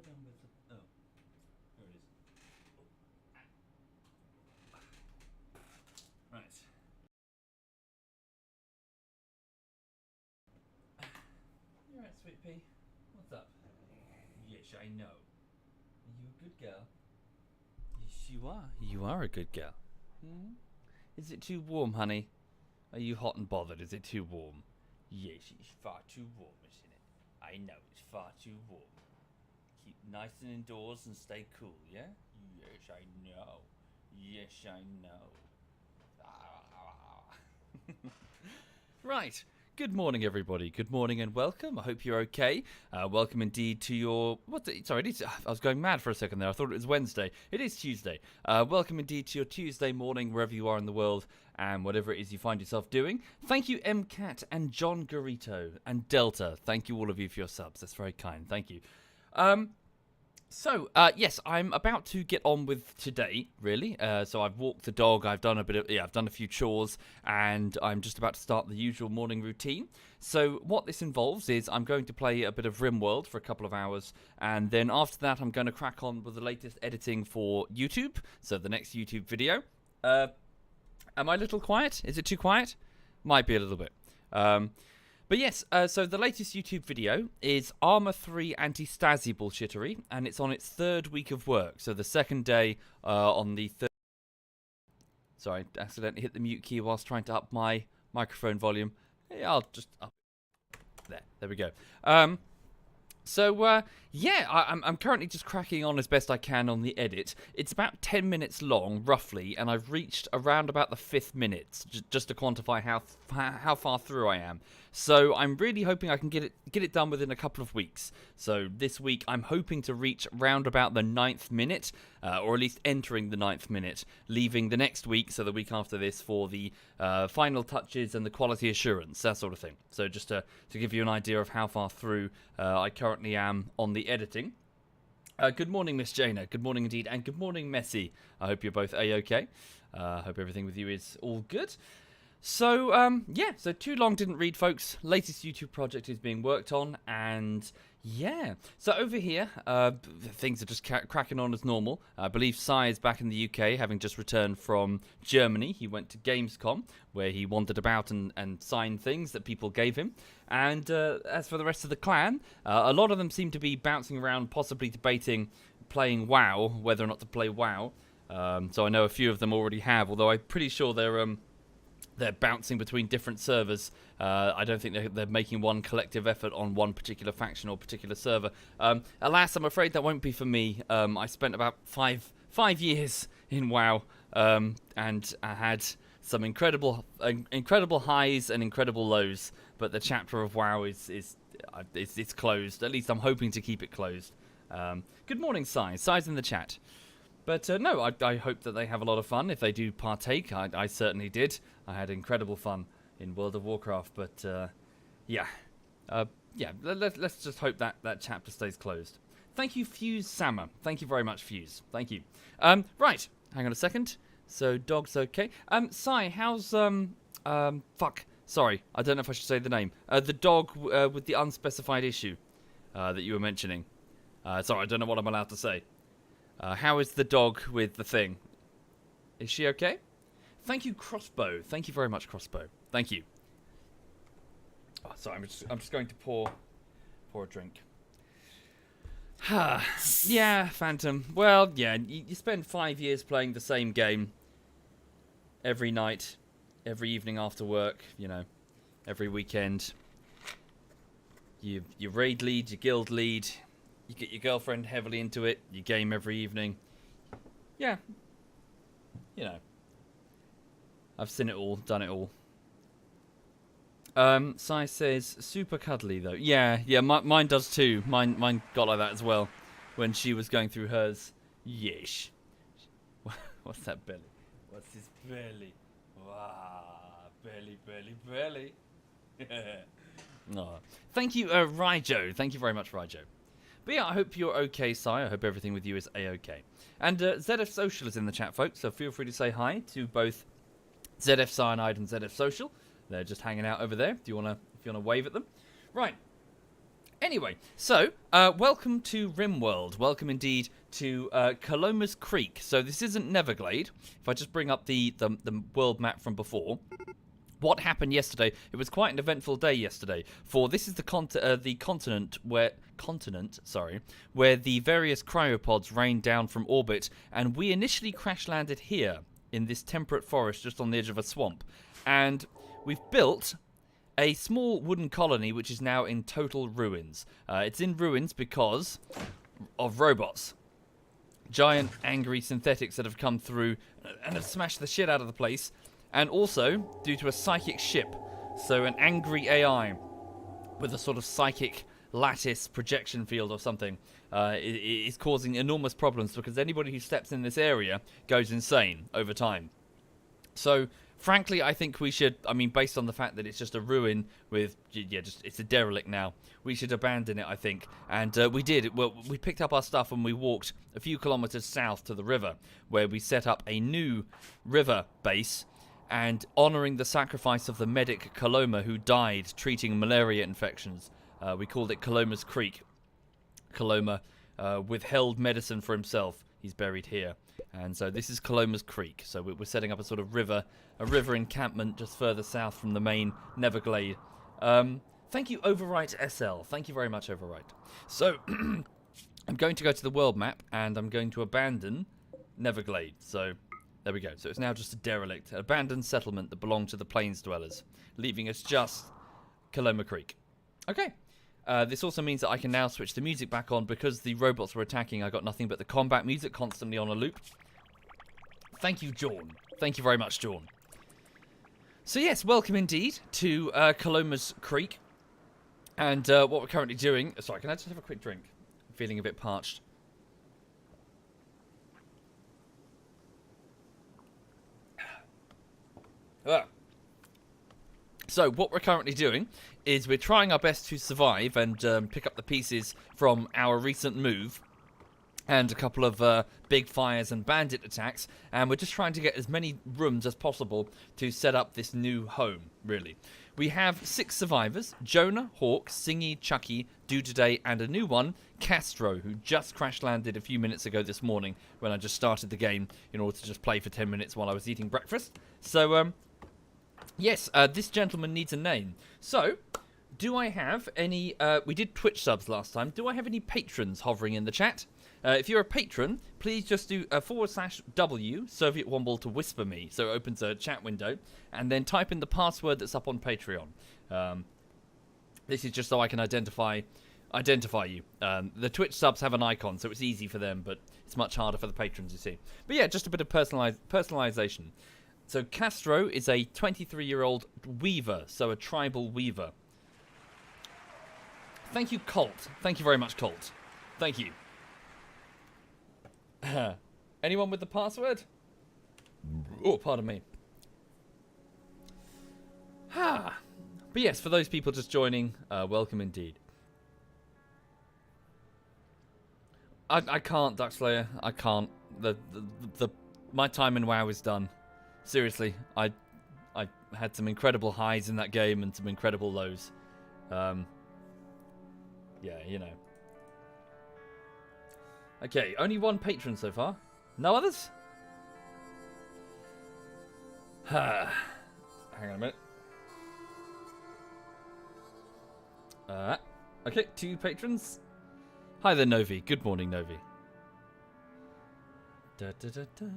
I done with the... Oh, here it is. Right. You're right, sweet pea. What's up? Yes, I know. Are you a good girl? Yes, you are. You are a good girl. Hmm? Is it too warm, honey? Are you hot and bothered? Is it too warm? Yes, it's far too warm, isn't it? I know, it's far too warm. Keep nice and indoors and stay cool, yeah? Yes, I know. Yes, I know. Right. Good morning, everybody. Good morning and welcome. I hope you're okay. Welcome indeed to your... Sorry, I was going mad for a second there. I thought it was Wednesday. It is Tuesday. Welcome indeed to your Tuesday morning, wherever you are in the world, and whatever it is you find yourself doing. Thank you, MCAT and John Garito and Delta. Thank you, all of you, for your subs. That's very kind. Thank you. Yes, I'm about to get on with today, really. So I've walked the dog, I've done a few chores, and I'm just about to start the usual morning routine. So what this involves is I'm going to play a bit of RimWorld for a couple of hours, and then after that I'm going to crack on with the latest editing for YouTube, so the next YouTube video. Am I a little quiet? Is it too quiet? Might be a little bit. But yes, so the latest YouTube video is Armour 3 anti-Stasi bullshittery, and it's on its third week of work. So the second day on the third... Sorry, accidentally hit the mute key whilst trying to up my microphone volume. Yeah, I'll just up... There we go. I'm currently just cracking on as best I can on the edit. It's about 10 minutes long, roughly, and I've reached around about the 5th minute, just to quantify how far through I am. So I'm really hoping I can get it done within a couple of weeks. So this week I'm hoping to reach round about the 9th minute, or at least entering the 9th minute, leaving the next week, so the week after this, for the final touches and the quality assurance, that sort of thing. So just to give you an idea of how far through I currently am on the editing. Good morning, Miss Jana. Good morning indeed, and good morning, Messi. I hope you're both A-OK. Hope everything with you is all good. So, so too long didn't read, folks. Latest YouTube project is being worked on, and yeah. So over here, things are just cracking on as normal. I believe Sai is back in the UK, having just returned from Germany. He went to Gamescom, where he wandered about and signed things that people gave him. And as for the rest of the clan, a lot of them seem to be bouncing around, possibly debating playing WoW, whether or not to play WoW. So I know a few of them already have, although I'm pretty sure they're bouncing between different servers. I don't think they're making one collective effort on one particular faction or particular server. Alas, I'm afraid that won't be for me. I spent about five years in WoW, and I had some incredible highs and incredible lows. But the chapter of WoW is closed. At least I'm hoping to keep it closed. Good morning, Sai. Sai's in the chat. But no, I hope that they have a lot of fun. If they do partake, I certainly did. I had incredible fun in World of Warcraft. But let's just hope that chapter stays closed. Thank you, Fuse Sammer. Thank you very much, Fuse. Thank you. Right, hang on a second. So dog's okay. Sai, how's fuck? Sorry, I don't know if I should say the name. The dog with the unspecified issue that you were mentioning. Sorry, I don't know what I'm allowed to say. How is the dog with the thing? Is she okay? Thank you, Crossbow. Thank you very much, Crossbow. Thank you. Oh, sorry, I'm just going to pour a drink. Yeah, Phantom. Well, yeah, you spend 5 years playing the same game every night, every evening after work, you know, every weekend. You raid lead, you guild lead. You get your girlfriend heavily into it. You game every evening. Yeah. You know. I've seen it all, done it all. Sai says, super cuddly though. Yeah, mine does too. Mine got like that as well. When she was going through hers. Yeesh. What's that belly? What's his belly? Wow. Belly. Oh. Thank you, Ryjo. Thank you very much, Ryjo. But yeah, I hope you're okay, Sai. I hope everything with you is a-okay. And ZF Social is in the chat, folks, so feel free to say hi to both ZF Cyanide and ZF Social. They're just hanging out over there. If you wanna wave at them. Right. Anyway, so, welcome to RimWorld. Welcome indeed to Caloma's Creek. So this isn't Neverglade. If I just bring up the world map from before. What happened yesterday? It was quite an eventful day yesterday. For this is the continent where the various cryopods rained down from orbit, and we initially crash landed here in this temperate forest just on the edge of a swamp. And we've built a small wooden colony which is now in total ruins. It's in ruins because of robots. Giant, angry synthetics that have come through and have smashed the shit out of the place. And also due to a psychic ship. So an angry AI with a sort of psychic lattice projection field or something is causing enormous problems because anybody who steps in this area goes insane over time. So frankly, I think we should, based on the fact that it's just a ruin with, it's a derelict now, we should abandon it, I think. And we did. Well, we picked up our stuff and we walked a few kilometers south to the river, where we set up a new river base, and honouring the sacrifice of the medic Caloma, who died treating malaria infections. We called it Caloma's Creek. Caloma withheld medicine for himself. He's buried here. And so this is Caloma's Creek. So we're setting up a sort of river encampment just further south from the main Neverglade. Thank you, Overwrite SL. Thank you very much, Overwrite. So I'm going to go to the world map, and I'm going to abandon Neverglade. So there we go. So it's now just a derelict, abandoned settlement that belonged to the Plains Dwellers, leaving us just Caloma Creek. Okay. This also means that I can now switch the music back on because the robots were attacking. I got nothing but the combat music constantly on a loop. Thank you, Jorn. Thank you very much, Jorn. So yes, welcome indeed to Caloma's Creek. And what we're currently doing... Sorry, can I just have a quick drink? I'm feeling a bit parched. So what we're currently doing is we're trying our best to survive and pick up the pieces from our recent move and a couple of big fires and bandit attacks, and we're just trying to get as many rooms as possible to set up this new home, really. We have 6 survivors: Jonah, Hawk, Singy, Chucky, Do-Today, and a new one, Castro, who just crash-landed a few minutes ago this morning when I just started the game in order to just play for 10 minutes while I was eating breakfast. So, yes, this gentleman needs a name. So, do I have any... we did Twitch subs last time. Do I have any patrons hovering in the chat? If you're a patron, please just do /W, SovietWomble, to whisper me. So it opens a chat window. And then type in the password that's up on Patreon. This is just so I can identify you. The Twitch subs have an icon, so it's easy for them, but it's much harder for the patrons, you see. But yeah, just a bit of personalization. So Castro is a 23-year-old weaver, so a tribal weaver. Thank you, Colt. Thank you very much, Colt. Thank you. Anyone with the password? Oh, pardon me. But yes, for those people just joining, welcome indeed. I can't, Duckslayer. I can't. My time in WoW is done. Seriously, I had some incredible highs in that game and some incredible lows. Yeah, you know. Okay, only one patron so far. No others? Hang on a minute. Okay, 2 patrons. Hi there, Novi. Good morning, Novi. Da, da, da, da.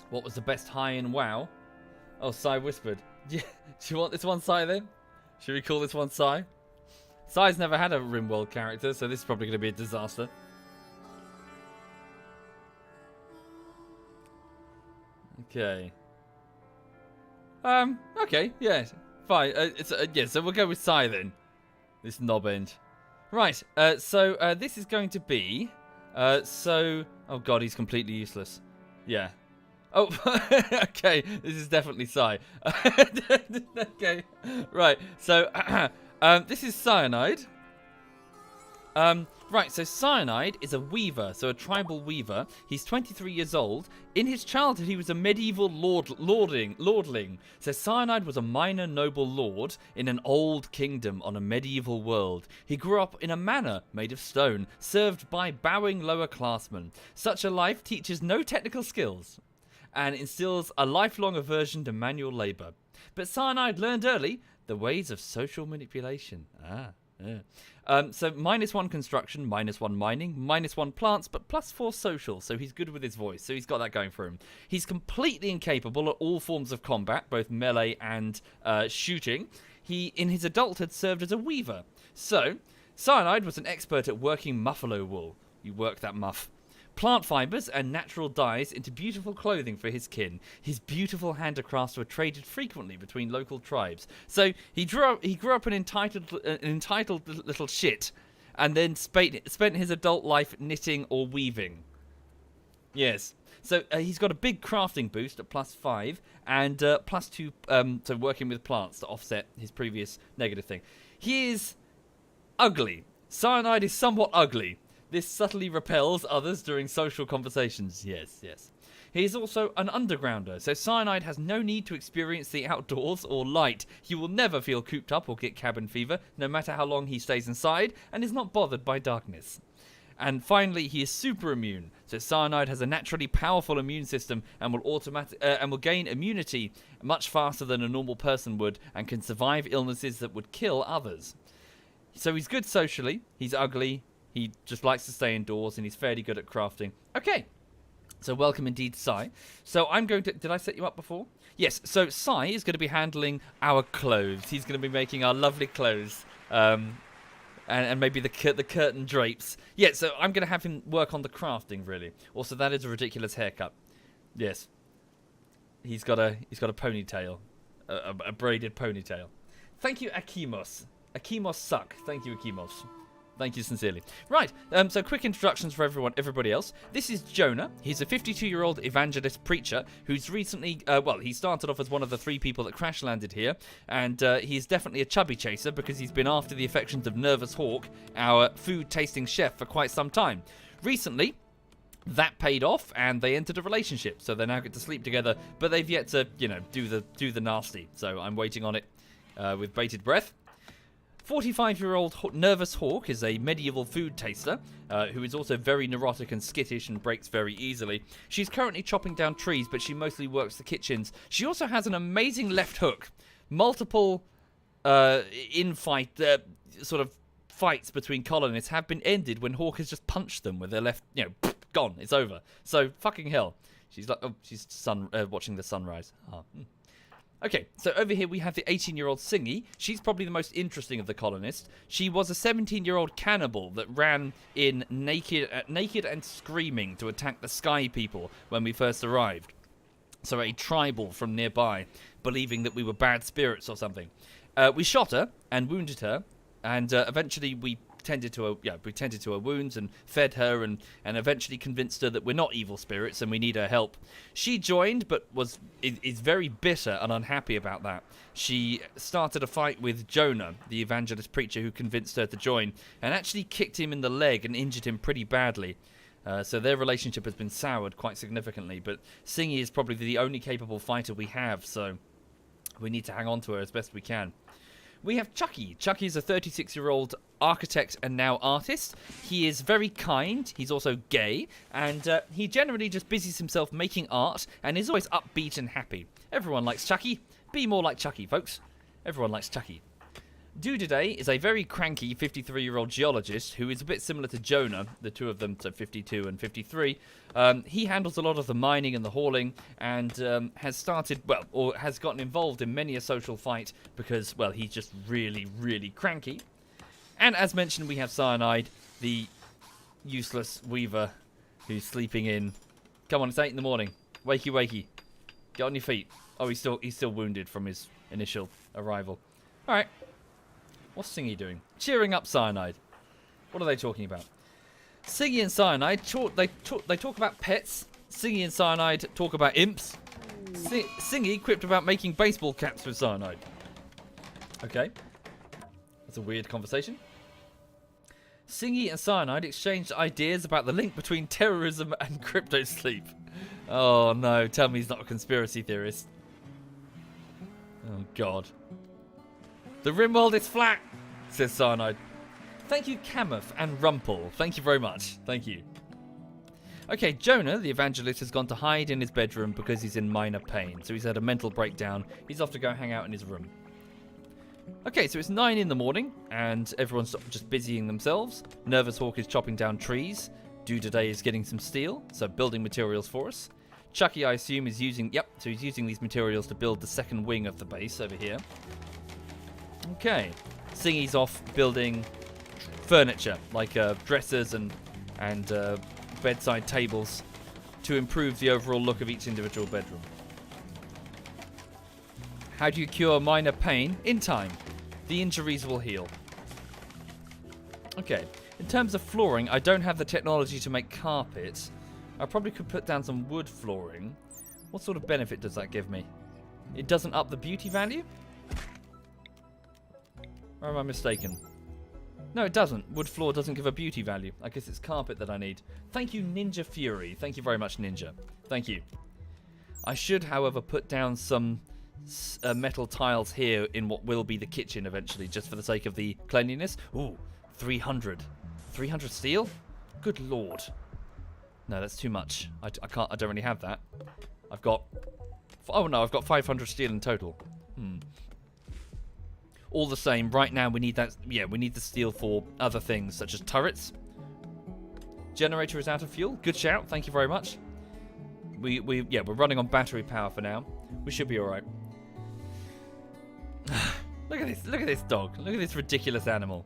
What was the best high in WoW? Oh, Sai whispered. Yeah, do you want this one Sai then? Should we call this one Sai? Sai's never had a RimWorld character, so this is probably going to be a disaster. Okay. Okay, yeah, fine. Yeah, so we'll go with Sai then. This knob end. Right, so this is going to be... oh god, he's completely useless. Yeah. Oh, okay, this is definitely Sai. Okay, right, so... this is Cyanide. Right, so Cyanide is a weaver, so a tribal weaver. He's 23 years old. In his childhood, he was a medieval lordling. So Cyanide was a minor noble lord in an old kingdom on a medieval world. He grew up in a manor made of stone, served by bowing lower classmen. Such a life teaches no technical skills and instills a lifelong aversion to manual labour. But Cyanide learned early the ways of social manipulation. Yeah. So -1 construction, -1 mining, -1 plants, but +4 social, so he's good with his voice, so he's got that going for him. He's completely incapable at all forms of combat, both melee and shooting. He, in his adulthood, served as a weaver. So, Cyanide was an expert at working buffalo wool. You work that muff. Plant fibers and natural dyes into beautiful clothing for his kin. His beautiful handicrafts were traded frequently between local tribes. So he grew up an entitled little shit, and then spent his adult life knitting or weaving. Yes. So he's got a big crafting boost at +5 and +2. So working with plants to offset his previous negative thing. He is ugly. Cyanide is somewhat ugly. This subtly repels others during social conversations. Yes. He is also an undergrounder, so Cyanide has no need to experience the outdoors or light. He will never feel cooped up or get cabin fever, no matter how long he stays inside, and is not bothered by darkness. And finally, he is super immune. So Cyanide has a naturally powerful immune system and will gain immunity much faster than a normal person would, and can survive illnesses that would kill others. So he's good socially. He's ugly. He just likes to stay indoors, and he's fairly good at crafting. Okay, so welcome indeed, Sai. So I'm going to... Did I set you up before? Yes, so Sai is going to be handling our clothes. He's going to be making our lovely clothes, and maybe the curtain drapes. Yeah, so I'm going to have him work on the crafting, really. Also, that is a ridiculous haircut. Yes. He's got a ponytail. A braided ponytail. Thank you, Akimos. Akimos suck. Thank you, Akimos. Thank you sincerely. Right, so quick introductions for everybody else. This is Jonah. He's a 52-year-old evangelist preacher who's recently, he started off as one of the 3 people that crash landed here, and he's definitely a chubby chaser because he's been after the affections of Nervous Hawk, our food-tasting chef, for quite some time. Recently, that paid off, and they entered a relationship, so they now get to sleep together, but they've yet to, do the nasty, so I'm waiting on it with bated breath. 45-year-old Nervous Hawk is a medieval food taster who is also very neurotic and skittish and breaks very easily. She's currently chopping down trees, but she mostly works the kitchens. She also has an amazing left hook. Multiple sort of fights between colonists have been ended when Hawk has just punched them with their left, gone. It's over. So fucking hell. She's like, she's watching the sunrise. Okay, so over here we have the 18-year-old Singy. She's probably the most interesting of the colonists. She was a 17-year-old cannibal that ran in naked and screaming to attack the Sky People when we first arrived. So a tribal from nearby, believing that we were bad spirits or something. We shot her and wounded her, and eventually we tended to her wounds and fed her and eventually convinced her that we're not evil spirits and we need her help. She joined, but is very bitter and unhappy about that. She started a fight with Jonah, the evangelist preacher who convinced her to join, and actually kicked him in the leg and injured him pretty badly. So their relationship has been soured quite significantly, but Singy is probably the only capable fighter we have, so we need to hang on to her as best we can. We have Chucky. Chucky is a 36-year-old architect and now artist. He is very kind. He's also gay. And he generally just busies himself making art and is always upbeat and happy. Everyone likes Chucky. Be more like Chucky, folks. Everyone likes Chucky. Today is a very cranky 53-year-old geologist who is a bit similar to Jonah, the two of them, so 52 and 53. He handles a lot of the mining and the hauling and has gotten involved in many a social fight because, well, he's just really, really cranky. And as mentioned, we have Cyanide, the useless weaver who's sleeping in. Come on, it's 8 in the morning. Wakey, wakey. Get on your feet. Oh, he's still wounded from his initial arrival. All right. What's Singy doing? Cheering up Cyanide. What are they talking about? Singy and Cyanide they talk about pets. Singy and Cyanide talk about imps. Singy quipped about making baseball caps with Cyanide. Okay. That's a weird conversation. Singy and Cyanide exchanged ideas about the link between terrorism and crypto sleep. Oh no, tell me he's not a conspiracy theorist. Oh god. The RimWorld is flat, says Cyanide. Thank you, Camuff and Rumpel. Thank you very much. Thank you. Okay, Jonah, the evangelist, has gone to hide in his bedroom because he's in minor pain. So he's had a mental breakdown. He's off to go hang out in his room. Okay, so it's 9 in the morning, and everyone's just busying themselves. Nervous Hawk is chopping down trees. Dude today is getting some steel, so building materials for us. Chucky, I assume, is using... Yep, so he's using these materials to build the second wing of the base over here. Okay. Singy's off building furniture, like dressers and bedside tables, to improve the overall look of each individual bedroom. How do you cure minor pain? In time. The injuries will heal. Okay. In terms of flooring, I don't have the technology to make carpet. I probably could put down some wood flooring. What sort of benefit does that give me? It doesn't up the beauty value? Or am I mistaken? No, it doesn't. Wood floor doesn't give a beauty value. I guess it's carpet that I need. Thank you, Ninja Fury. Thank you very much, Ninja. Thank you. I should, however, put down some metal tiles here in what will be the kitchen eventually, just for the sake of the cleanliness. Ooh, 300. 300 steel? Good lord. No, that's too much. I don't really have that. I've got... Oh no, I've got 500 steel in total. All the same, right now we need that... Yeah, we need the steel for other things, such as turrets. Generator is out of fuel. Good shout. Thank you very much. We're running on battery power for now. We should be alright. Look at this. Look at this dog. Look at this ridiculous animal.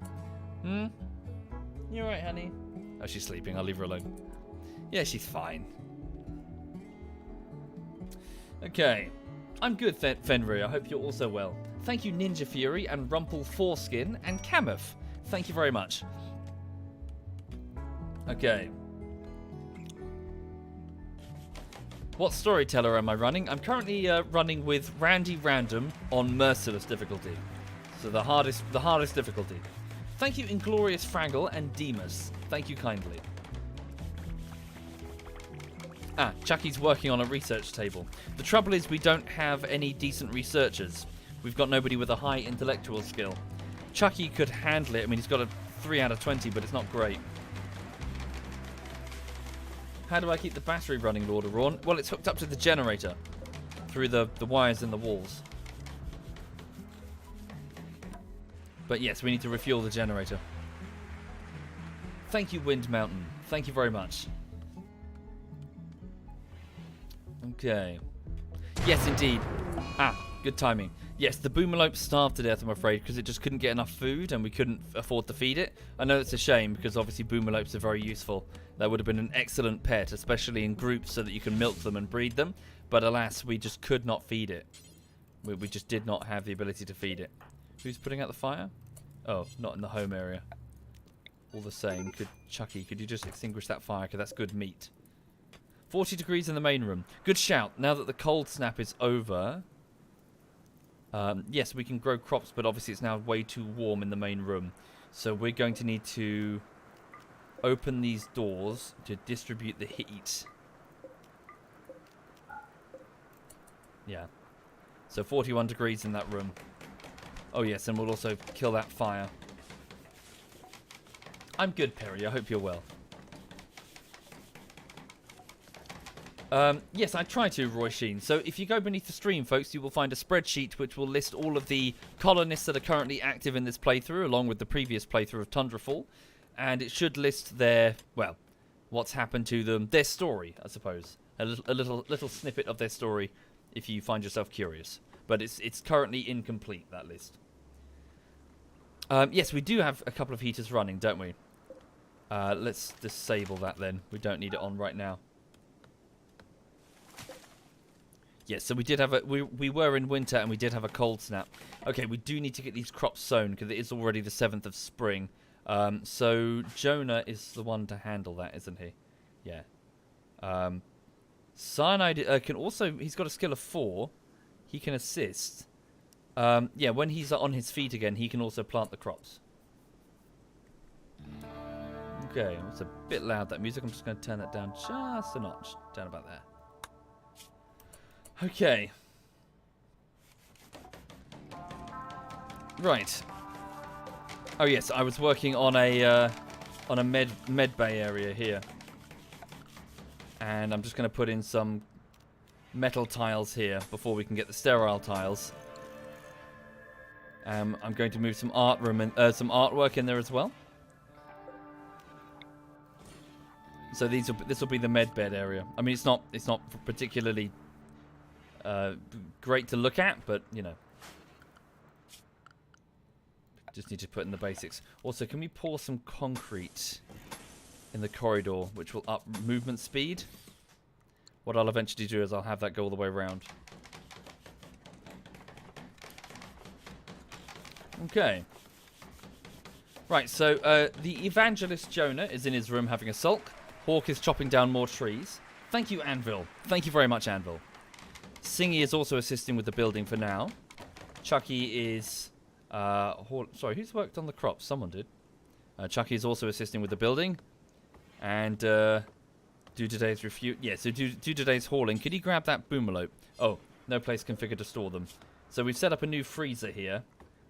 You alright, honey? Oh, she's sleeping. I'll leave her alone. Yeah, she's fine. Okay. I'm good, Fenrir. I hope you're also well. Thank you, Ninja Fury and Rumpel Foreskin and Camuff. Thank you very much. Okay. What storyteller am I running? I'm currently running with Randy Random on Merciless difficulty. So the hardest difficulty. Thank you, Inglorious Fraggle and Demas. Thank you kindly. Chucky's working on a research table. The trouble is we don't have any decent researchers. We've got nobody with a high intellectual skill. Chucky could handle it. I mean, he's got a 3 out of 20, but it's not great. How do I keep the battery running, Lord of Rawn? Well, it's hooked up to the generator through the wires in the walls. But yes, we need to refuel the generator. Thank you, Wind Mountain. Thank you very much. Okay. Yes, indeed. Good timing. Yes, the Boomalope starved to death, I'm afraid, because it just couldn't get enough food and we couldn't afford to feed it. I know it's a shame because obviously Boomalopes are very useful. That would have been an excellent pet, especially in groups so that you can milk them and breed them. But alas, we just could not feed it. We just did not have the ability to feed it. Who's putting out the fire? Oh, not in the home area. All the same, Chucky, could you just extinguish that fire? Because that's good meat. 40 degrees in the main room. Good shout. Now that the cold snap is over... yes, we can grow crops, but obviously it's now way too warm in the main room. So we're going to need to open these doors to distribute the heat. Yeah. So 41 degrees in that room. Oh yes, and we'll also kill that fire. I'm good, Perry. I hope you're well. Yes, I try to, Roy Sheen. So if you go beneath the stream, folks, you will find a spreadsheet which will list all of the colonists that are currently active in this playthrough, along with the previous playthrough of Tundrafall. And it should list their, well, what's happened to them, their story, I suppose. A little snippet of their story if you find yourself curious. But it's currently incomplete, that list. Yes, we do have a couple of heaters running, don't we? Let's disable that then. We don't need it on right now. Yes, so we did have we were in winter and we did have a cold snap. Okay, we do need to get these crops sown because it is already the 7th of spring. So Jonah is the one to handle that, isn't he? Yeah. Cyanide can also, he's got a skill of 4. He can assist. Yeah, when he's on his feet again, he can also plant the crops. Okay, it's a bit loud, that music. I'm just going to turn that down just a notch. Down about there. Okay. Right. Oh yes, I was working on a med bay area here. And I'm just going to put in some metal tiles here before we can get the sterile tiles. I'm going to move some some artwork in there as well. So this will be the med bed area. I mean, it's not particularly great to look at, but you know, just need to put in the basics. Also, can we pour some concrete in the corridor, which will up movement speed? What I'll eventually do is I'll have that go all the way around. Okay. Right, so the evangelist Jonah is in his room having a sulk. Hawk is chopping down more trees. Thank you, Anvil. Thank you very much, Anvil. Singy is also assisting with the building for now. Chucky is... sorry, who's worked on the crops? Someone did. Chucky is also assisting with the building. And do today's refute... Yeah, so do today's hauling. Could you grab that boomerlope? Oh, no place configured to store them. So we've set up a new freezer here.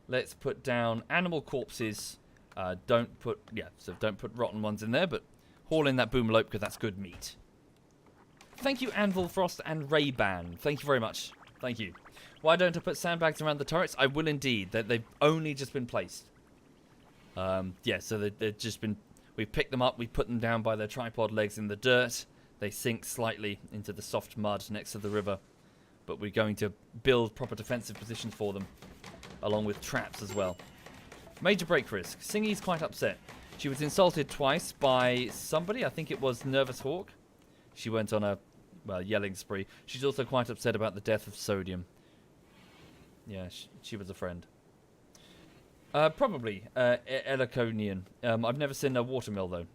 Let's put down animal corpses. Don't put rotten ones in there, but haul in that boomerlope because that's good meat. Thank you, Anvil Frost and Ray-Ban. Thank you very much. Thank you. Why don't I put sandbags around the turrets? I will indeed. They've only just been placed. Yeah, so they've just been... We've picked them up. We put them down by their tripod legs in the dirt. They sink slightly into the soft mud next to the river. But we're going to build proper defensive positions for them, along with traps as well. Major break risk. Singy's quite upset. She was insulted twice by somebody. I think it was Nervous Hawk. She went on a, well, yelling spree. She's also quite upset about the death of Sodium. Yeah, she was a friend. Probably Eliconian. I've never seen a watermill, though.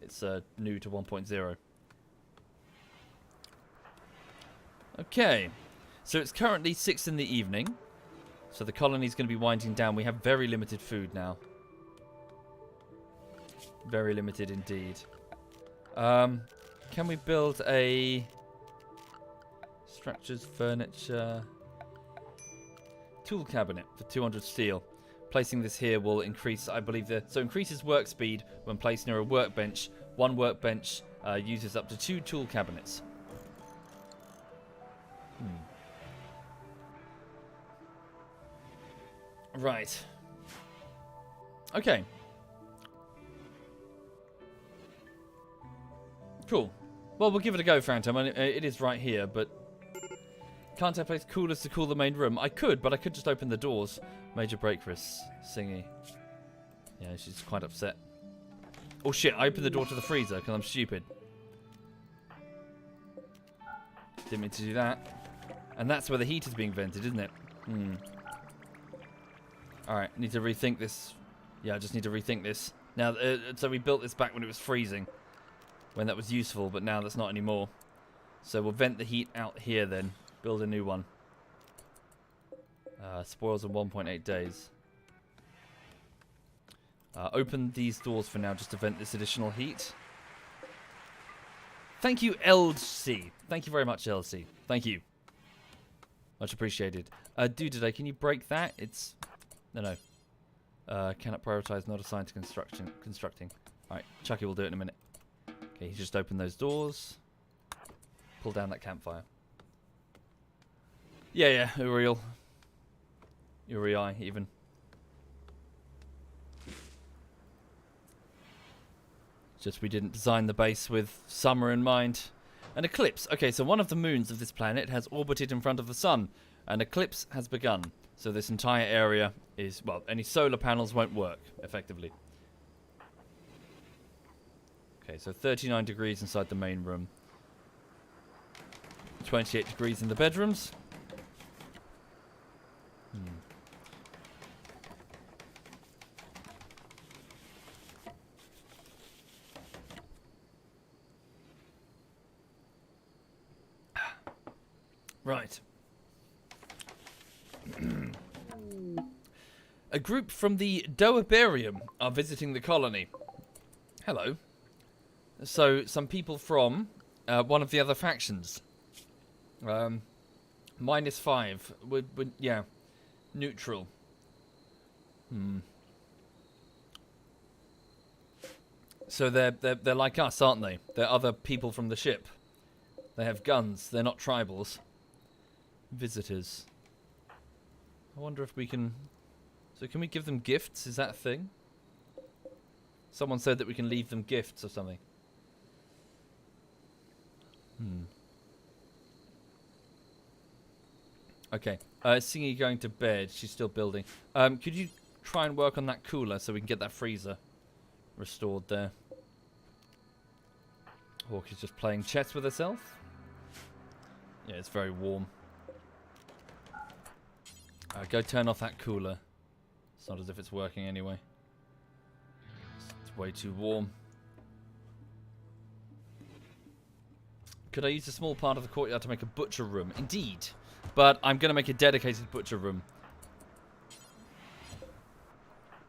It's new to 1.0. Okay. So it's currently 6 in the evening. So the colony's going to be winding down. We have very limited food now. Very limited indeed. Can we build a... structures, furniture... tool cabinet for 200 steel. Placing this here will increase, I believe, so increases work speed when placed near a workbench. One workbench uses up to 2 tool cabinets. Right. Okay. Cool. Well, we'll give it a go, Phantom. It is right here, but... Can't I place coolers to cool the main room? I could, but I could just open the doors. Major break risk. Singy. Yeah, she's quite upset. Oh shit, I opened the door to the freezer because I'm stupid. Didn't mean to do that. And that's where the heat is being vented, isn't it? Alright, need to rethink this. Yeah, I just need to rethink this. Now, so we built this back when it was freezing. When that was useful, but now that's not anymore. So we'll vent the heat out here then. Build a new one. Spoils in 1.8 days. Open these doors for now just to vent this additional heat. Thank you, LC. Thank you very much, LC. Thank you. Much appreciated. Dude, today, can you break that? It's... No. Cannot prioritize, not assigned to constructing. Alright, Chucky will do it in a minute. Okay, he's just opened those doors. Pull down that campfire. Yeah, Uriel. Uri, even. Just we didn't design the base with summer in mind. An eclipse. Okay, so one of the moons of this planet has orbited in front of the sun. An eclipse has begun. So this entire area is, well, any solar panels won't work, effectively. Okay, so 39 degrees inside the main room. 28 degrees in the bedrooms. Right. A group from the Doabarium are visiting the colony. hello. So, some people from one of the other factions. -5. Would yeah. Neutral. So they're like us, aren't they? They're other people from the ship. They have guns. They're not tribals. Visitors. I wonder if we can... So can we give them gifts? Is that a thing? Someone said that we can leave them gifts or something. Okay. Singy going to bed. She's still building. Could you try and work on that cooler so we can get that freezer restored there? Hawk is just playing chess with herself. Yeah, it's very warm. Go turn off that cooler. It's not as if it's working anyway. It's way too warm. Could I use a small part of the courtyard to make a butcher room? Indeed. But I'm going to make a dedicated butcher room.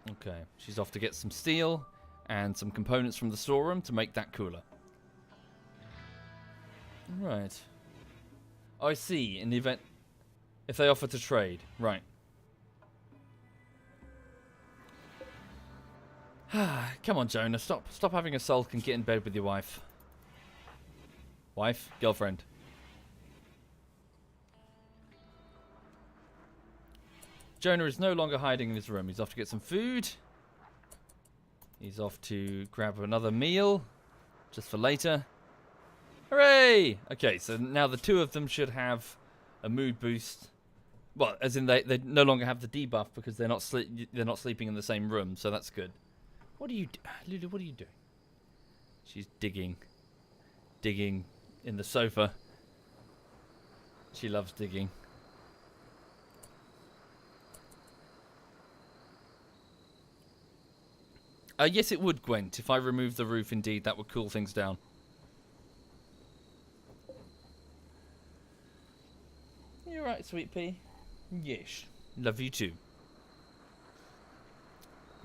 Okay. She's off to get some steel and some components from the storeroom to make that cooler. Right. Oh, I see. In the event... If they offer to trade. Right. Come on, Jonah. Stop having a sulk and get in bed with your wife. Wife? Girlfriend. Jonah is no longer hiding in his room. He's off to get some food. He's off to grab another meal. Just for later. Hooray! Okay, so now the two of them should have a mood boost. Well, as in they no longer have the debuff because they're not sleeping in the same room, so that's good. What are you Lulu, what are you doing? She's digging in the sofa. She loves digging. Yes, it would, Gwent. If I remove the roof, indeed, that would cool things down. You right, sweet pea? Yes. Love you too.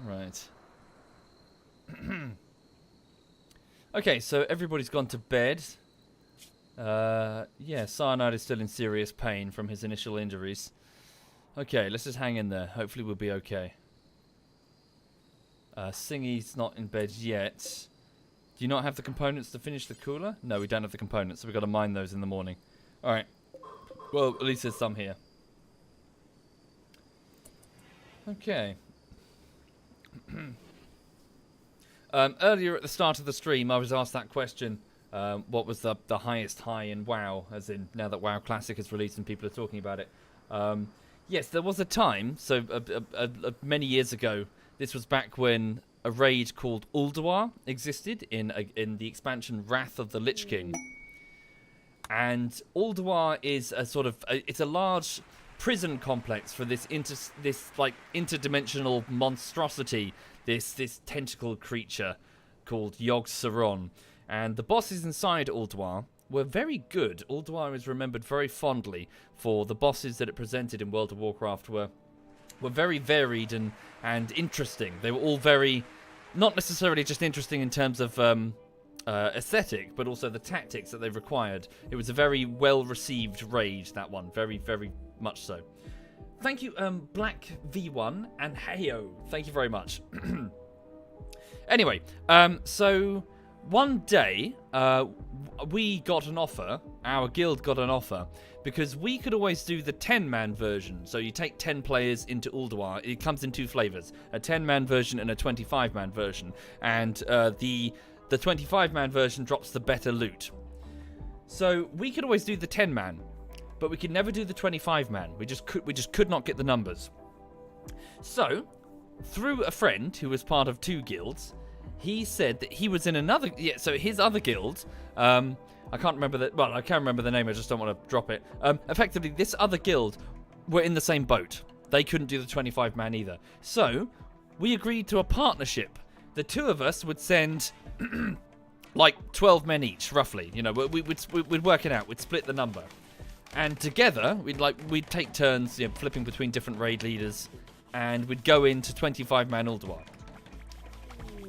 Right. Okay, so everybody's gone to bed. Yeah, Cyanide is still in serious pain from his initial injuries. Okay, let's just hang in there. Hopefully we'll be okay. Singy's not in bed yet. Do you not have the components to finish the cooler? No, we don't have the components, so we've got to mine those in the morning. Alright. Well, at least there's some here. Okay. Earlier at the start of the stream, I was asked that question. What was the highest high in WoW? As in, now that WoW Classic is released and people are talking about it. Yes, there was a time, so many years ago, this was back when a raid called Ulduar existed in the expansion Wrath of the Lich King. And Ulduar is a sort of... it's a large prison complex for this interdimensional monstrosity, this tentacle creature called Yogg-Saron. And the bosses inside Ulduar were very good. Ulduar is remembered very fondly for the bosses that it presented in World of Warcraft were very varied and interesting. They were all very... not necessarily just interesting in terms of... aesthetic, but also the tactics that they required. It was a very well-received raid, that one. Very, very much so. Thank you, Black V1 and Heyo. Thank you very much. Anyway, so one day, we got an offer, our guild got an offer, because we could always do the 10-man version. So you take 10 players into Ulduar. It comes in two flavors, a 10-man version and a 25-man version. And the 25-man version drops the better loot. So we could always do the 10-man, but we could never do the 25-man. We just could not get the numbers. So, through a friend who was part of two guilds, he said that he was in another... yeah, so his other guild... I can't remember the... well, I can remember the name, I just don't want to drop it. Effectively, this other guild were in the same boat. They couldn't do the 25-man either. So, we agreed to a partnership. The two of us would send... like 12 men each, roughly. You know, we'd work it out. We'd split the number, and together we'd take turns, you know, flipping between different raid leaders, and we'd go into 25-man Ulduar.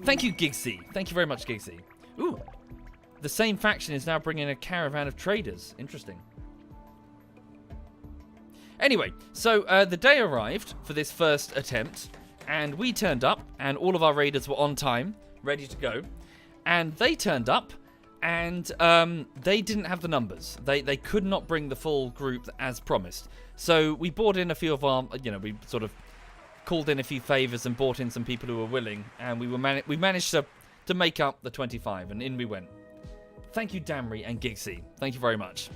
Thank you, Gigsy. Thank you very much, Gigsy. Ooh. The same faction is now bringing a caravan of traders. Interesting. Anyway, so the day arrived for this first attempt, and we turned up, and all of our raiders were on time, ready to go. And they turned up, and they didn't have the numbers. They could not bring the full group as promised. So we brought in a few of our, we sort of called in a few favors and brought in some people who were willing, and we managed to make up the 25, and in we went. Thank you, Damry and Gigsy. Thank you very much.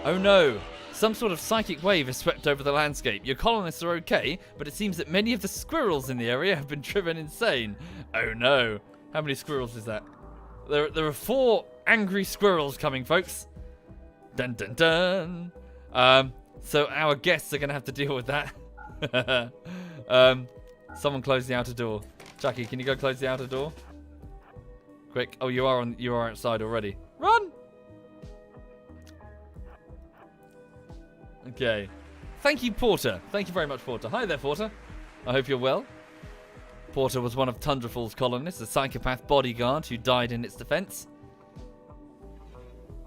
Oh no, some sort of psychic wave has swept over the landscape. Your colonists are okay, but it seems that many of the squirrels in the area have been driven insane. Oh no. How many squirrels is that? There are 4 angry squirrels coming, folks. Dun dun dun. So our guests are going to have to deal with that. Someone close the outer door. Chucky, can you go close the outer door? Quick. Oh, you are outside already. Run! Okay. Thank you, Porter. Thank you very much, Porter. Hi there, Porter. I hope you're well. Porter was one of Tundrafall's colonists, a psychopath bodyguard who died in its defense.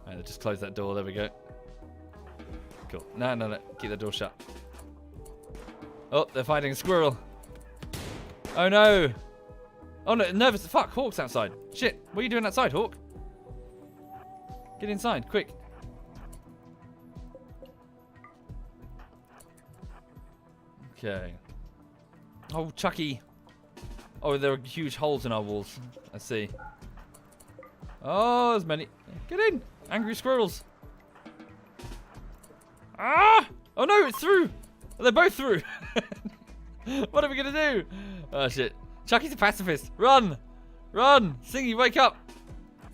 Alright, just close that door. There we go. Cool. No. Keep the door shut. Oh, they're fighting a squirrel. Oh, no. Oh, no. Nervous. Fuck. Hawk's outside. Shit. What are you doing outside, Hawk? Get inside. Quick. Okay. Oh, Chucky. Oh, there are huge holes in our walls. I see. Oh, there's many. Get in. Angry squirrels. Ah! Oh, no. It's through. They're both through. What are we going to do? Oh, shit. Chucky's a pacifist. Run. Run. Singy, wake up.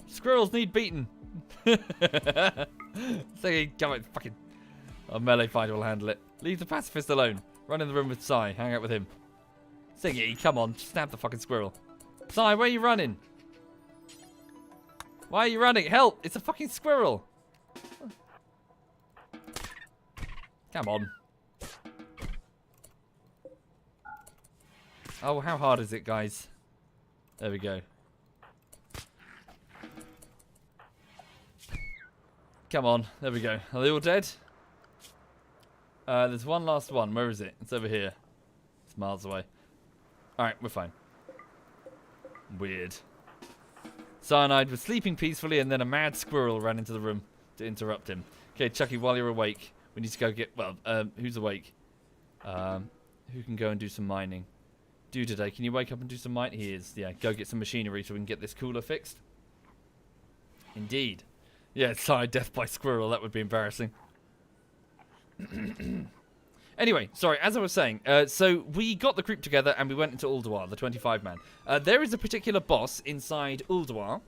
Squirrels need beaten. Singy, come on. Fucking. A melee fighter will handle it. Leave the pacifist alone. Run in the room with Sai. Hang out with him. Singy, come on. Stab the fucking squirrel. Sai, where are you running? Why are you running? Help. It's a fucking squirrel. Come on. Oh, how hard is it, guys? There we go. Come on. There we go. Are they all dead? There's one last one. Where is it? It's over here. It's miles away. Alright, we're fine. Weird. Cyanide was sleeping peacefully and then a mad squirrel ran into the room to interrupt him. Okay, Chucky, while you're awake, we need to go get... Well, who's awake? Who can go and do some mining? Do today. Can you wake up and do some mining? He is. Yeah, go get some machinery so we can get this cooler fixed. Indeed. Yeah, sorry, death by squirrel. That would be embarrassing. Anyway, sorry, as I was saying, so we got the group together and we went into Ulduar, the 25-man. There is a particular boss inside Ulduar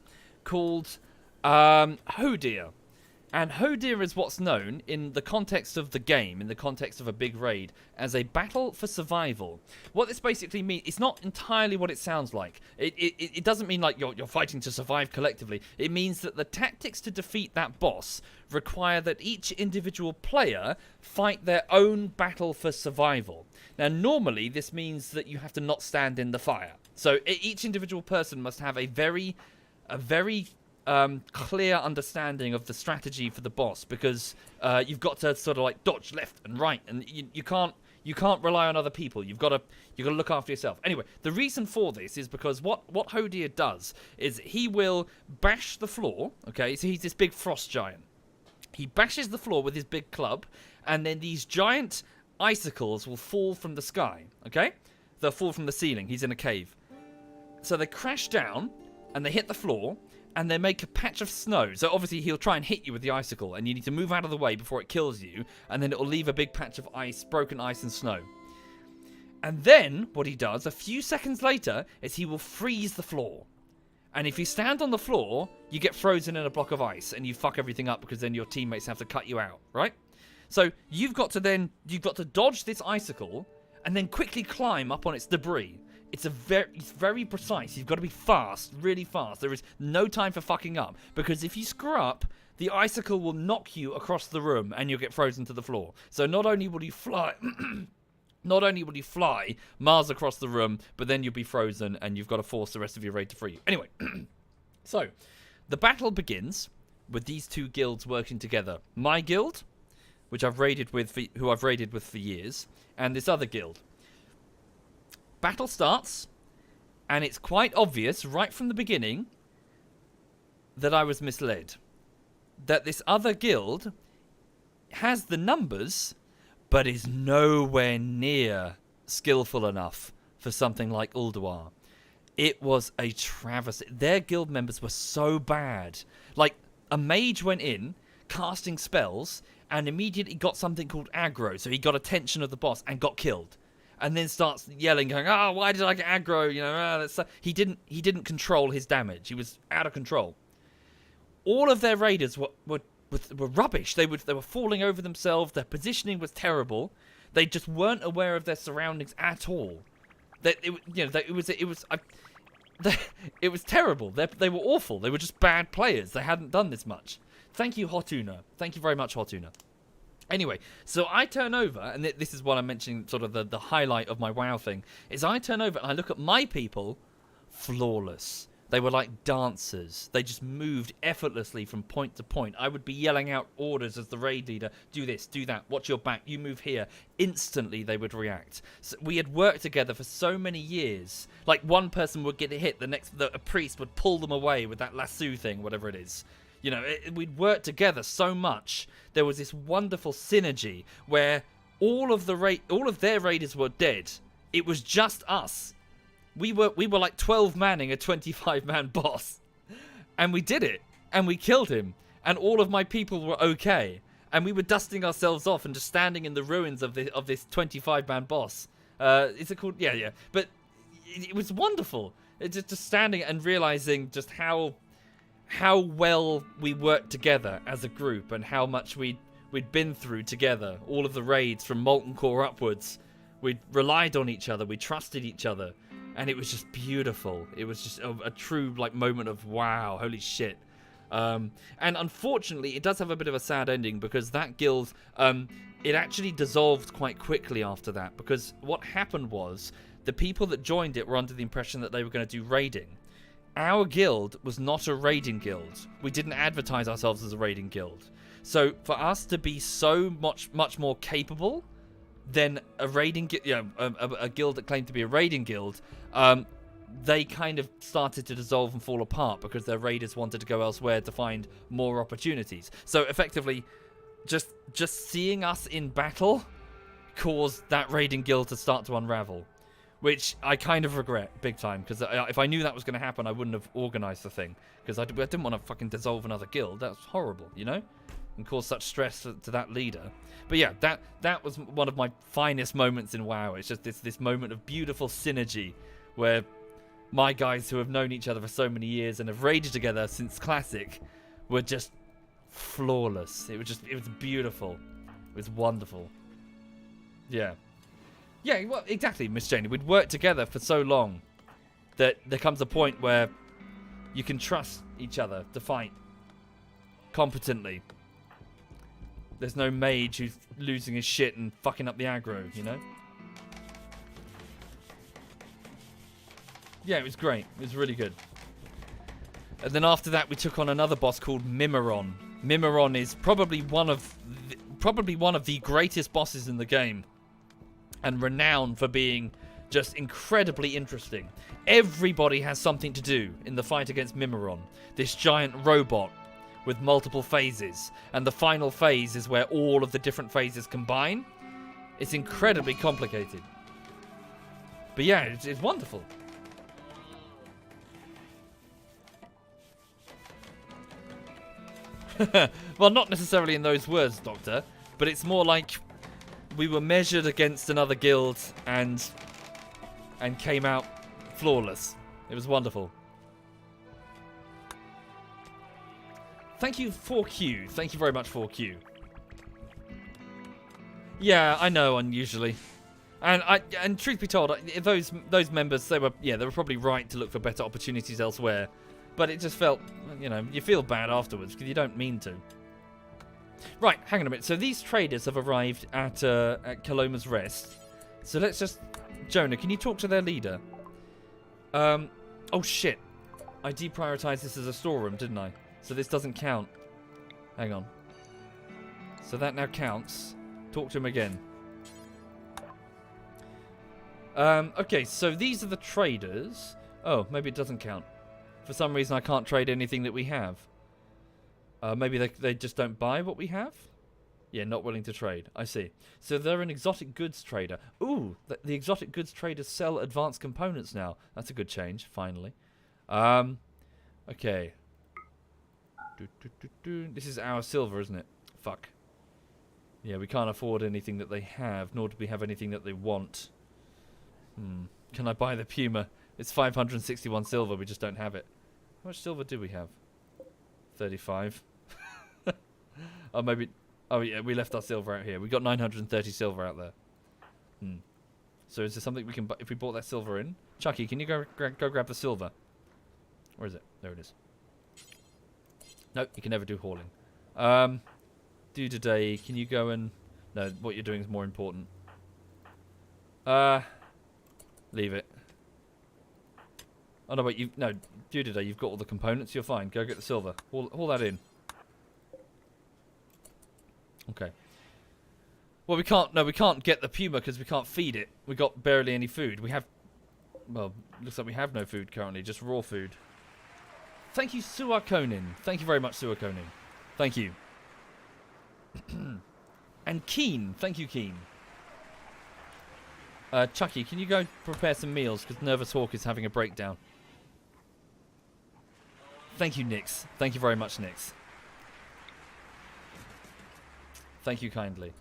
called Hodir. And Hodir is what's known, in the context of the game, in the context of a big raid, as a battle for survival. What this basically means, it's not entirely what it sounds like. It doesn't mean like you're fighting to survive collectively. It means that the tactics to defeat that boss require that each individual player fight their own battle for survival. Now, normally, this means that you have to not stand in the fire. So each individual person must have a very clear understanding of the strategy for the boss, because you've got to sort of like dodge left and right, and you can't rely on other people. You've got to look after yourself. Anyway, the reason for this is because what Hodir does is he will bash the floor. Okay, so he's this big frost giant. He bashes the floor with his big club, and then these giant icicles will fall from the sky. Okay, they'll fall from the ceiling. He's in a cave, so they crash down and they hit the floor. And they make a patch of snow. So obviously he'll try and hit you with the icicle, and you need to move out of the way before it kills you, and then it'll leave a big patch of ice, broken ice and snow. And then what he does a few seconds later is he will freeze the floor. And if you stand on the floor, you get frozen in a block of ice and you fuck everything up, because then your teammates have to cut you out, right? So you've got to dodge this icicle and then quickly climb up on its debris. It's very precise. You've got to be fast, really fast. There is no time for fucking up, because if you screw up, the icicle will knock you across the room and you'll get frozen to the floor. So not only will you fly Not only will you fly miles across the room, but then you'll be frozen and you've got to force the rest of your raid to free you. Anyway, so the battle begins with these two guilds working together. My guild, which I've raided with, who I've raided with for years, and this other guild. Battle starts, and it's quite obvious right from the beginning that I was misled. That this other guild has the numbers, but is nowhere near skillful enough for something like Ulduar. It was a travesty. Their guild members were so bad. Like, a mage went in, casting spells, and immediately got something called aggro. So he got attention of the boss and got killed. And then starts yelling, going, "Oh, why did I get aggro?" You know, that's he didn't control his damage. He was out of control. All of their raiders were rubbish. They were falling over themselves. Their positioning was terrible. They just weren't aware of their surroundings at all. It was terrible. They were awful. They were just bad players. They hadn't done this much. Thank you, Hotuna. Thank you very much, Hotuna. Anyway, so I turn over, and this is what I'm mentioning, sort of the highlight of my WoW thing, is I turn over and I look at my people, flawless. They were like dancers. They just moved effortlessly from point to point. I would be yelling out orders as the raid leader, do this, do that, watch your back, you move here. Instantly they would react. So we had worked together for so many years. Like one person would get hit, a priest would pull them away with that lasso thing, whatever it is. You know, we'd worked together so much. There was this wonderful synergy where all of their raiders were dead. It was just us. We were like 12 manning a 25-man boss. And we did it. And we killed him. And all of my people were okay. And we were dusting ourselves off and just standing in the ruins of this 25-man boss. Is it called? Yeah. But it was wonderful. It's just standing and realizing just how well we worked together as a group and how much we'd been through together. All of the raids from Molten Core upwards. We relied on each other. We trusted each other. And it was just beautiful. It was just a true moment of wow, holy shit. And unfortunately, it does have a bit of a sad ending because that guild, it actually dissolved quite quickly after that. Because what happened was the people that joined it were under the impression that they were going to do raiding. Our guild was not a raiding guild. We didn't advertise ourselves as a raiding guild. So for us to be so much more capable than a raiding, a guild that claimed to be a raiding guild, they kind of started to dissolve and fall apart because their raiders wanted to go elsewhere to find more opportunities. So effectively, just seeing us in battle caused that raiding guild to start to unravel. Which I kind of regret big time, because if I knew that was going to happen, I wouldn't have organised the thing. Because I didn't want to fucking dissolve another guild. That was horrible, you know? And cause such stress to that leader. But yeah, that was one of my finest moments in WoW. It's just this moment of beautiful synergy where my guys who have known each other for so many years and have raided together since Classic were just flawless. It was beautiful. It was wonderful. Yeah. Yeah, well, exactly, Miss Janie. We'd worked together for so long that there comes a point where you can trust each other to fight competently. There's no mage who's losing his shit and fucking up the aggro, you know? Yeah, it was great. It was really good. And then after that, we took on another boss called Mimiron. Mimiron is probably one of the greatest bosses in the game. And renowned for being just incredibly interesting. Everybody has something to do in the fight against Mimiron, this giant robot with multiple phases. And the final phase is where all of the different phases combine. It's incredibly complicated. But yeah, it's wonderful. Well, not necessarily in those words, Doctor, but it's more like we were measured against another guild and came out flawless. It was wonderful. Thank you, 4Q. Thank you very much, 4Q. Yeah, I know, unusually. And truth be told, those members, they were probably right to look for better opportunities elsewhere. But it just felt, you feel bad afterwards because you don't mean to. Right, hang on a minute. So these traders have arrived at Caloma's Rest. So let's just... Jonah, can you talk to their leader? Oh, shit. I deprioritized this as a storeroom, didn't I? So this doesn't count. Hang on. So that now counts. Talk to him again. Okay, so these are the traders. Oh, maybe it doesn't count. For some reason, I can't trade anything that we have. Maybe they just don't buy what we have? Yeah, not willing to trade. I see. So they're an exotic goods trader. Ooh, the exotic goods traders sell advanced components now. That's a good change, finally. Okay. This is our silver, isn't it? Fuck. Yeah, we can't afford anything that they have, nor do we have anything that they want. Can I buy the Puma? It's 561 silver, we just don't have it. How much silver do we have? 35. Oh, maybe... Oh, yeah, we left our silver out here. We got 930 silver out there. So is there something we can... If we bought that silver in? Chucky, can you go grab the silver? Where is it? There it is. Nope, you can never do hauling. Do today. Can you go and... No, what you're doing is more important. Leave it. Oh, no, wait. No, do today. You've got all the components. You're fine. Go get the silver. Haul that in. Okay. Well, we can't... No, we can't get the Puma because we can't feed it. We got barely any food. We have... Well, looks like we have no food currently. Just raw food. Thank you, Suakonin. Thank you very much, Suakonin. Thank you. And Keen. Thank you, Keen. Chucky, can you go prepare some meals? Because Nervous Hawk is having a breakdown. Thank you, Nix. Thank you very much, Nix. Thank you kindly.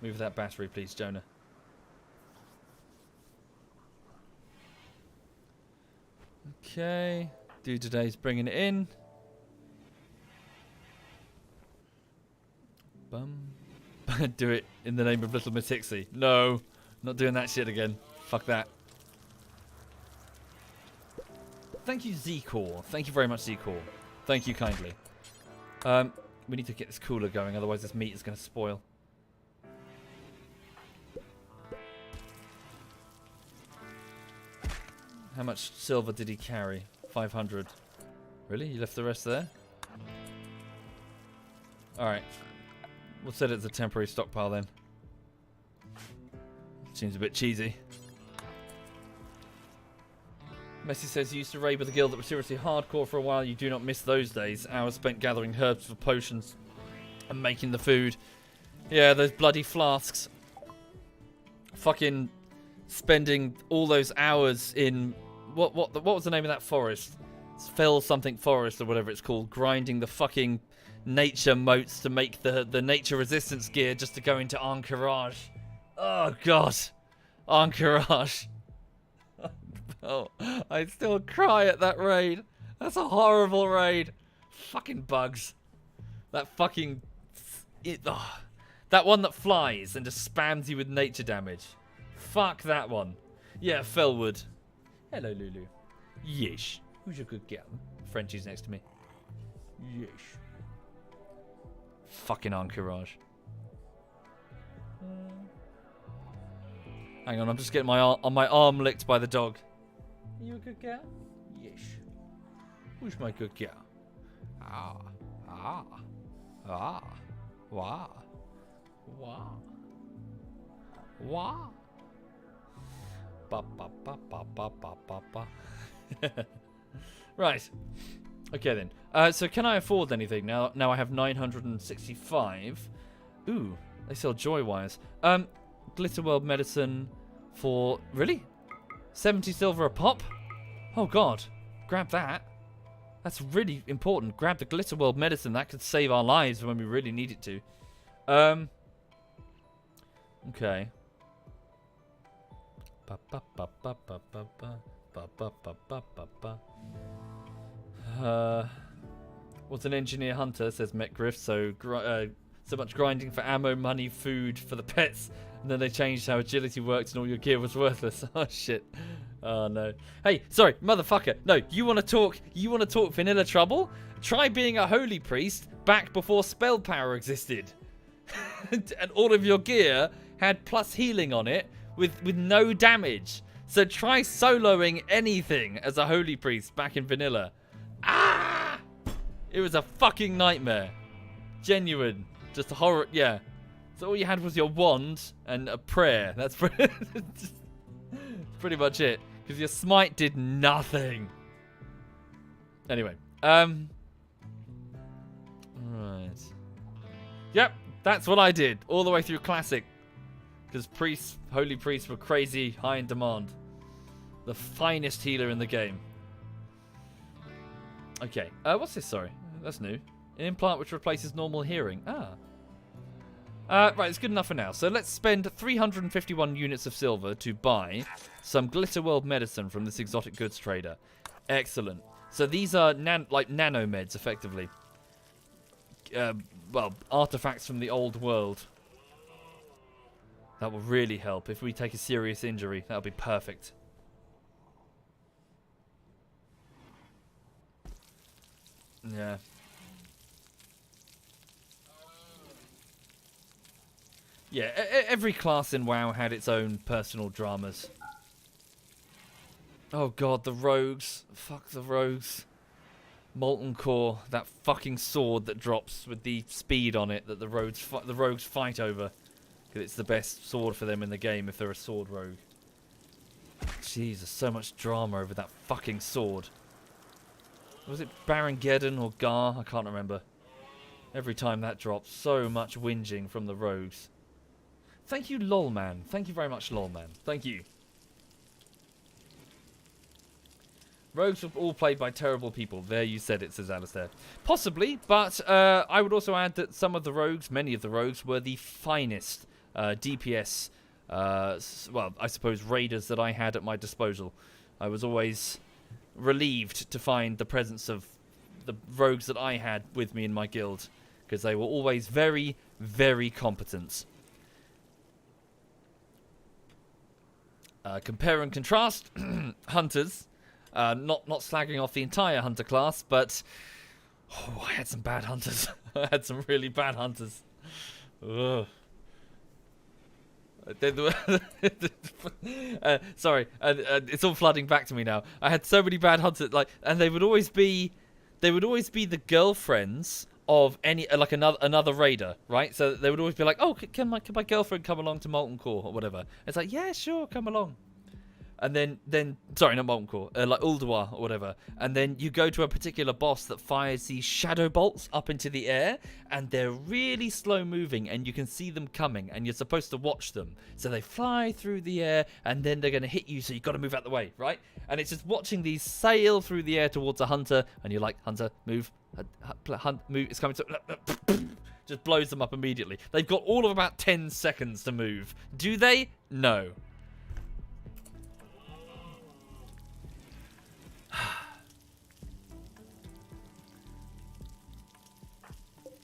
Move that battery, please, Jonah. Okay. Do today's bringing it in. Do it in the name of Little Miss Hixie. No. Not doing that shit again. Fuck that. Thank you, Z-Core. Thank you very much, Z-Core. Thank you kindly. We need to get this cooler going, otherwise this meat is going to spoil. How much silver did he carry? 500. Really? You left the rest there? Alright. We'll set it as a temporary stockpile then. Seems a bit cheesy. Messi says, you used to raid with a guild that was seriously hardcore for a while. You do not miss those days. Hours spent gathering herbs for potions and making the food. Yeah, those bloody flasks. Fucking spending all those hours in... What was the name of that forest? It's Fell something forest or whatever it's called. Grinding the fucking nature moats to make the nature resistance gear just to go into Encourage. Oh, God. Encourage. Oh, I still cry at that raid. That's a horrible raid. Fucking bugs. That fucking... that one that flies and just spams you with nature damage. Fuck that one. Yeah, Fellwood. Hello, Lulu. Yeesh. Who's your good girl? Frenchie's next to me. Yeesh. Fucking Encourage. Hang on, I'm just getting my arm licked by the dog. Are you a good girl? Yes. Who's my good girl? Ah. Ah. Ah. Wow. Wow. Wow. Ba ba ba ba ba ba ba ba. Right. Okay then. So can I afford anything now? Now I have 965. Ooh, they sell joy wires. Glitterworld medicine for... Really? 70 silver a pop? Oh, God. Grab that. That's really important. Grab the Glitterworld medicine. That could save our lives when we really need it to. Okay. What's an engineer hunter, says Metgriff. So much grinding for ammo, money, food for the pets. And then they changed how agility worked and all your gear was worthless. Oh, shit. Oh, no. Hey, sorry, motherfucker. No, you want to talk vanilla trouble? Try being a holy priest back before spell power existed. And all of your gear had plus healing on it, with no damage. So try soloing anything as a holy priest back in vanilla. Ah! It was a fucking nightmare. Genuine. Just a horror. Yeah. So all you had was your wand and a prayer. That's pretty much it. Because your smite did nothing. Anyway. Right. Yep. That's what I did. All the way through Classic. Because priests, holy priests, were crazy, high in demand. The finest healer in the game. Okay. What's this? Sorry. That's new. An implant which replaces normal hearing. Right, it's good enough for now. So let's spend 351 units of silver to buy some Glitter World medicine from this exotic goods trader. Excellent. So these are like nanomeds, effectively. Well, artifacts from the old world. That will really help. If we take a serious injury, that'll be perfect. Yeah. Yeah, every class in WoW had its own personal dramas. Oh god, the rogues. Fuck the rogues. Molten Core, that fucking sword that drops with the speed on it that the rogues fight over. Because it's the best sword for them in the game if they're a sword rogue. Jesus, so much drama over that fucking sword. Was it Baron Geddon or Gar? I can't remember. Every time that drops, so much whinging from the rogues. Thank you, Lolman. Thank you very much, Lolman. Thank you. Rogues are all played by terrible people. There you said it, says Alistair. Possibly, but I would also add that some of the rogues, many of the rogues, were the finest DPS, well, I suppose raiders that I had at my disposal. I was always relieved to find the presence of the rogues that I had with me in my guild, because they were always very, very competent. Compare and contrast, hunters. Not slagging off the entire hunter class, but I had some bad hunters. I had some really bad hunters. Ugh. Sorry, it's all flooding back to me now. I had so many bad hunters, and they would always be the girlfriends of another raider, right? So they would always be like, "Oh, can my girlfriend come along to Molten Core or whatever?" It's like, "Yeah, sure, come along." And then sorry, not Molten Core, like Ulduar or whatever. And then you go to a particular boss that fires these shadow bolts up into the air, and they're really slow moving, and you can see them coming, and you're supposed to watch them. So they fly through the air, and then they're going to hit you, so you've got to move out the way, right? And it's just watching these sail through the air towards a hunter, and you're like, "Hunter, move, hunt, move, it's coming to..." Just blows them up immediately. They've got all of about 10 seconds to move. Do they? No.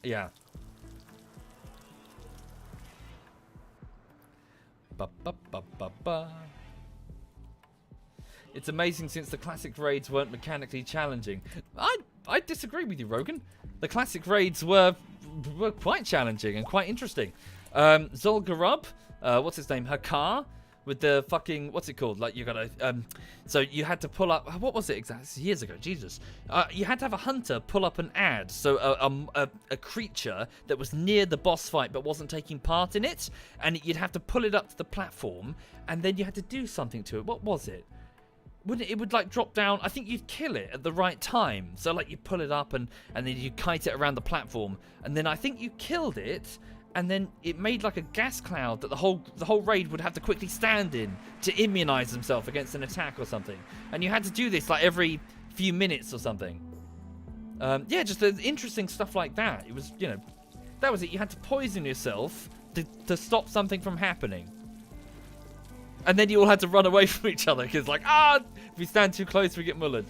Yeah. Ba, ba, ba, ba, ba. It's amazing since the classic raids weren't mechanically challenging. I disagree with you, Rogan. The classic raids were quite challenging and quite interesting. Zolgarub, what's his name? Hakar, with the fucking, what's it called? Like, you gotta, so you had to pull up, what was it exactly? Years ago, Jesus. You had to have a hunter pull up an ad, so a creature that was near the boss fight but wasn't taking part in it, and you'd have to pull it up to the platform, and then you had to do something to it. What was it? It would like drop down. I think you'd kill it at the right time. So like you pull it up and then you kite it around the platform, and then I think you killed it, and then it made like a gas cloud that the whole raid would have to quickly stand in to immunize themselves against an attack or something. And you had to do this like every few minutes or something. Yeah, just interesting stuff like that. It was, you know, that was it. You had to poison yourself to stop something from happening. And then you all had to run away from each other because, like, if we stand too close, we get mullered.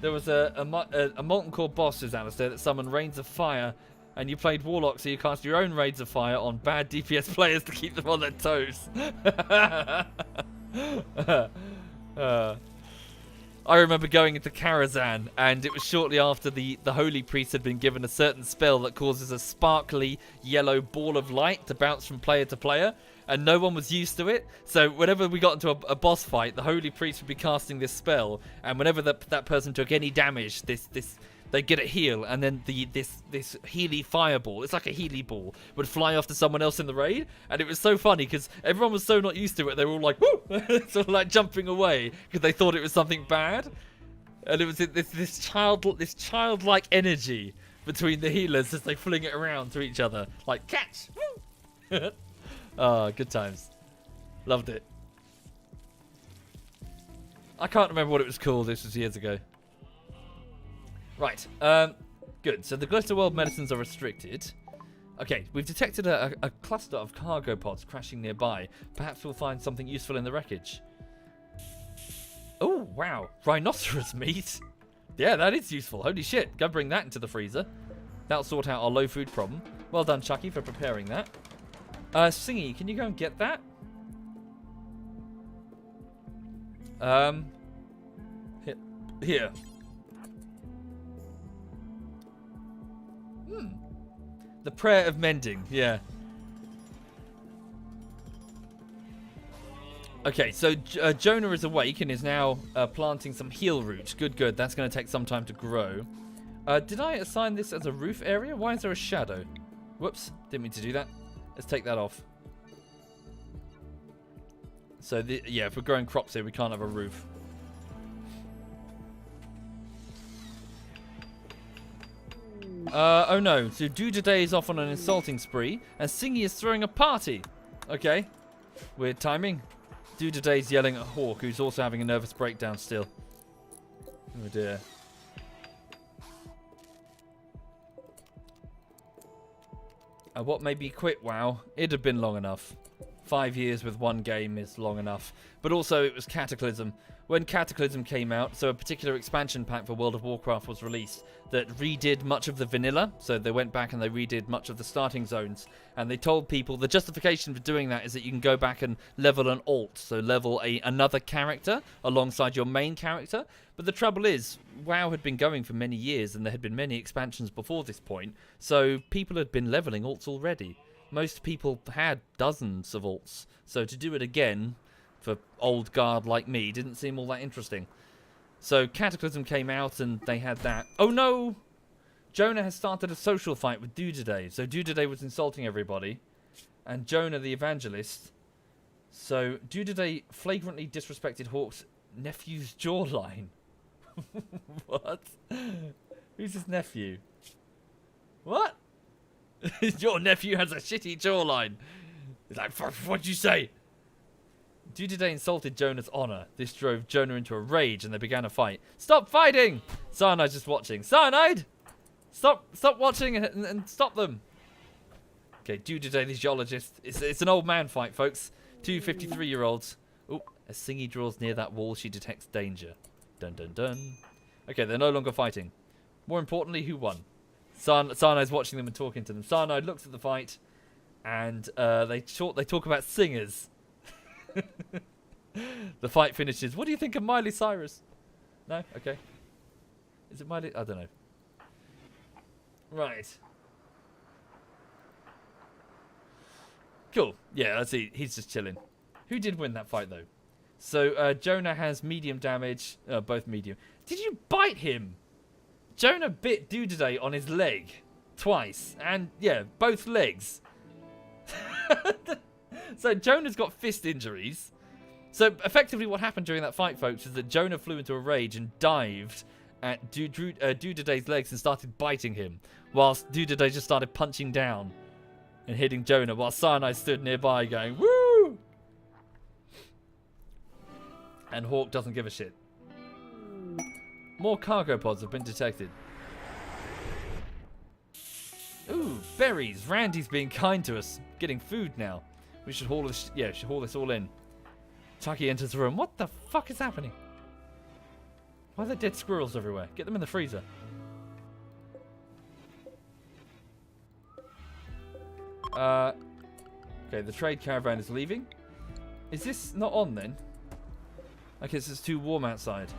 There was a Molten Core boss, as Alistair, that summoned Rains of Fire, and you played Warlock, so you cast your own Rains of Fire on bad DPS players to keep them on their toes. I remember going into Karazhan, and it was shortly after the Holy Priest had been given a certain spell that causes a sparkly yellow ball of light to bounce from player to player, and no one was used to it. So whenever we got into a boss fight, the Holy Priest would be casting this spell, and whenever that person took any damage, they'd get a heal, and then this Healy fireball, it's like a Healy ball, would fly off to someone else in the raid. And it was so funny because everyone was so not used to it, they were all like, woo! Sort of like jumping away because they thought it was something bad. And it was this childlike energy between the healers as they fling it around to each other. Like, catch! Woo! Oh, good times. Loved it. I can't remember what it was called, this was years ago. Right, good. So the Glitter World medicines are restricted. Okay, we've detected a cluster of cargo pods crashing nearby. Perhaps we'll find something useful in the wreckage. Oh, wow. Rhinoceros meat. Yeah, that is useful. Holy shit. Go bring that into the freezer. That'll sort out our low food problem. Well done, Chucky, for preparing that. Singy, can you go and get that? Here. The prayer of mending, yeah. Okay, so Jonah is awake and is now planting some heal root. Good, good. That's going to take some time to grow. Did I assign this as a roof area? Why is there a shadow? Whoops, didn't mean to do that. Let's take that off. So, yeah, if we're growing crops here, we can't have a roof. Oh no, so Dudaday is off on an insulting spree, and Singy is throwing a party. Okay, weird timing. Dudaday's yelling at Hawk, who's also having a nervous breakdown still. Oh dear. What made me quit WoW? It had been long enough. 5 years with one game is long enough. But also it was Cataclysm. When Cataclysm came out, so a particular expansion pack for World of Warcraft was released that redid much of the vanilla. So they went back and they redid much of the starting zones. And they told people the justification for doing that is that you can go back and level an alt. So level another character alongside your main character. But the trouble is, WoW had been going for many years and there had been many expansions before this point. So people had been leveling alts already. Most people had dozens of alts. So to do it again for old guard like me didn't seem all that interesting. So Cataclysm came out and they had that. Oh no! Jonah has started a social fight with Dudaday. So Dudaday was insulting everybody. And Jonah the evangelist. So Dudaday flagrantly disrespected Hawk's nephew's jawline. What? Who's his nephew? What? Your nephew has a shitty jawline. He's like, what'd you say? Dudaday insulted Jonah's honor. This drove Jonah into a rage and they began a fight. Stop fighting! Cyanide's just watching. Cyanide! Stop watching and stop them. Okay, Dudaday the geologist. It's an old man fight, folks. Two 53-year-olds. Oh, as Singy draws near that wall, she detects danger. Dun dun dun. Okay, they're no longer fighting. More importantly, who won? Cyanide's watching them and talking to them. Cyanide looks at the fight, and they talk about singers. The fight finishes. What do you think of Miley Cyrus? No? Okay. Is it Miley? I don't know. Right. Cool. Yeah, let's see. He's just chilling. Who did win that fight, though? So, Jonah has medium damage. Both medium. Did you bite him? Jonah bit Dudaday on his leg. Twice. And, yeah, both legs. So, Jonah's got fist injuries. So, effectively what happened during that fight, folks, is that Jonah flew into a rage and dived at Dudaday's legs and started biting him. Whilst Dudaday just started punching down and hitting Jonah, while Cyanide stood nearby going, woo! And Hawk doesn't give a shit. More cargo pods have been detected. Ooh, berries. Randy's being kind to us. Getting food now. We should haul this. Yeah, should haul this all in. Chucky enters the room. What the fuck is happening? Why are there dead squirrels everywhere? Get them in the freezer. Okay, the trade caravan is leaving. Is this not on then? Okay, so it's too warm outside.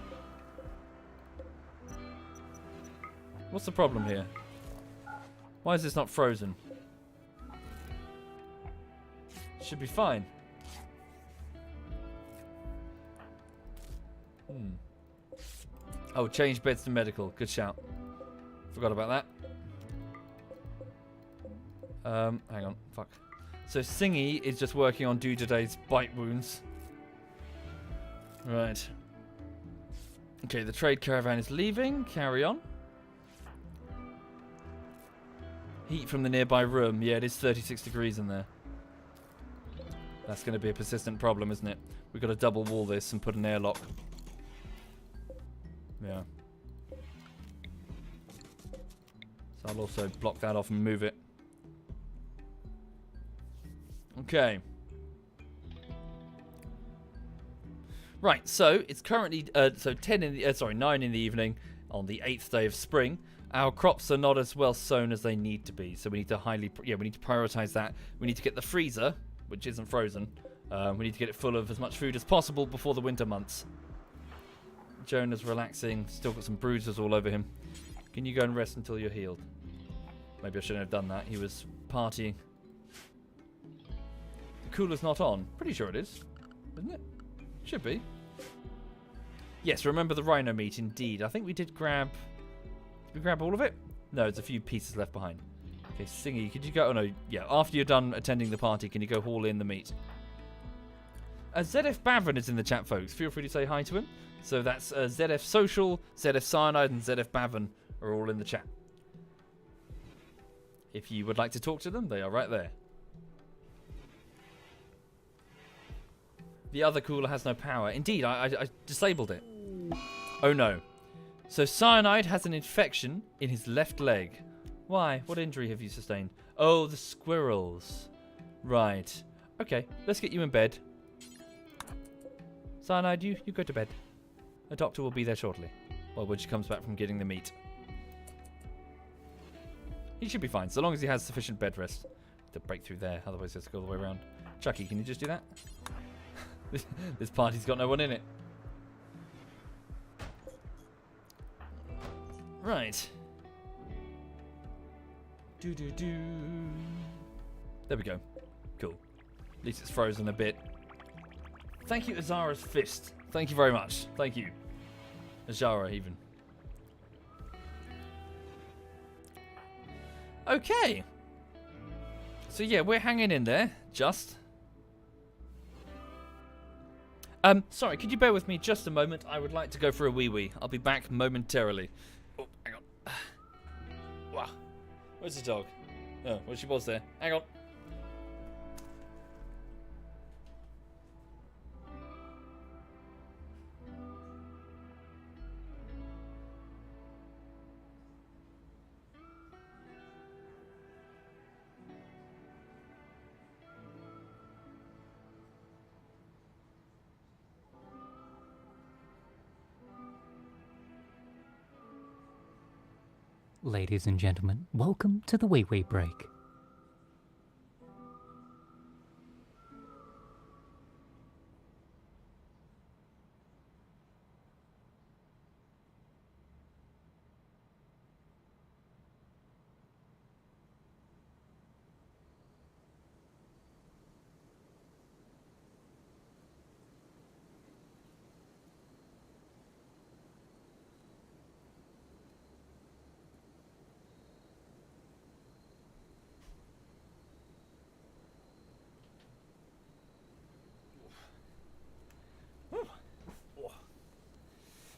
What's the problem here? Why is this not frozen? Should be fine. Oh, change beds to medical. Good shout. Forgot about that. Hang on. Fuck. So Singy is just working on Dudaday's bite wounds. Right. Okay, the trade caravan is leaving. Carry on. Heat from the nearby room. Yeah, it is 36 degrees in there. That's going to be a persistent problem, isn't it? We've got to double wall this and put an airlock. Yeah. So I'll also block that off and move it. Okay. Right, so it's currently 9 in the evening on the 8th day of spring. Our crops are not as well sown as they need to be, so we need to we need to prioritize that. We need to get the freezer, which isn't frozen. We need to get it full of as much food as possible before the winter months. Jonah's relaxing, still got some bruises all over him. Can you go and rest until you're healed? Maybe I shouldn't have done that. He was partying. The cooler's not on. Pretty sure it is, isn't it? Should be. Yes, remember the rhino meat, indeed. I think we did grab... Did we grab all of it? No, there's a few pieces left behind. Okay, Singy, could you go... Oh, no. Yeah, after you're done attending the party, can you go haul in the meat? ZF Bavin is in the chat, folks. Feel free to say hi to him. So that's ZF Social, ZF Cyanide, and ZF Bavin are all in the chat. If you would like to talk to them, they are right there. The other cooler has no power. Indeed, I disabled it. Oh no. So Cyanide has an infection in his left leg. Why? What injury have you sustained? Oh, the squirrels. Right. Okay, let's get you in bed. Cyanide, you go to bed. The doctor will be there shortly. Well, when she comes back from getting the meat. He should be fine, so long as he has sufficient bed rest. To break through there, otherwise let's go all the way around. Chucky, can you just do that? This party's got no one in it. Right. Do. There we go. Cool. At least it's frozen a bit. Thank you, Azara's fist. Thank you very much. Thank you. Azara, even. Okay. So yeah, we're hanging in there. Just. Sorry, could you bear with me just a moment? I would like to go for a wee-wee. I'll be back momentarily. Oh, hang on. Wow. Where's the dog? Oh, well, she was there. Hang on. Ladies and gentlemen, welcome to the wee-wee break.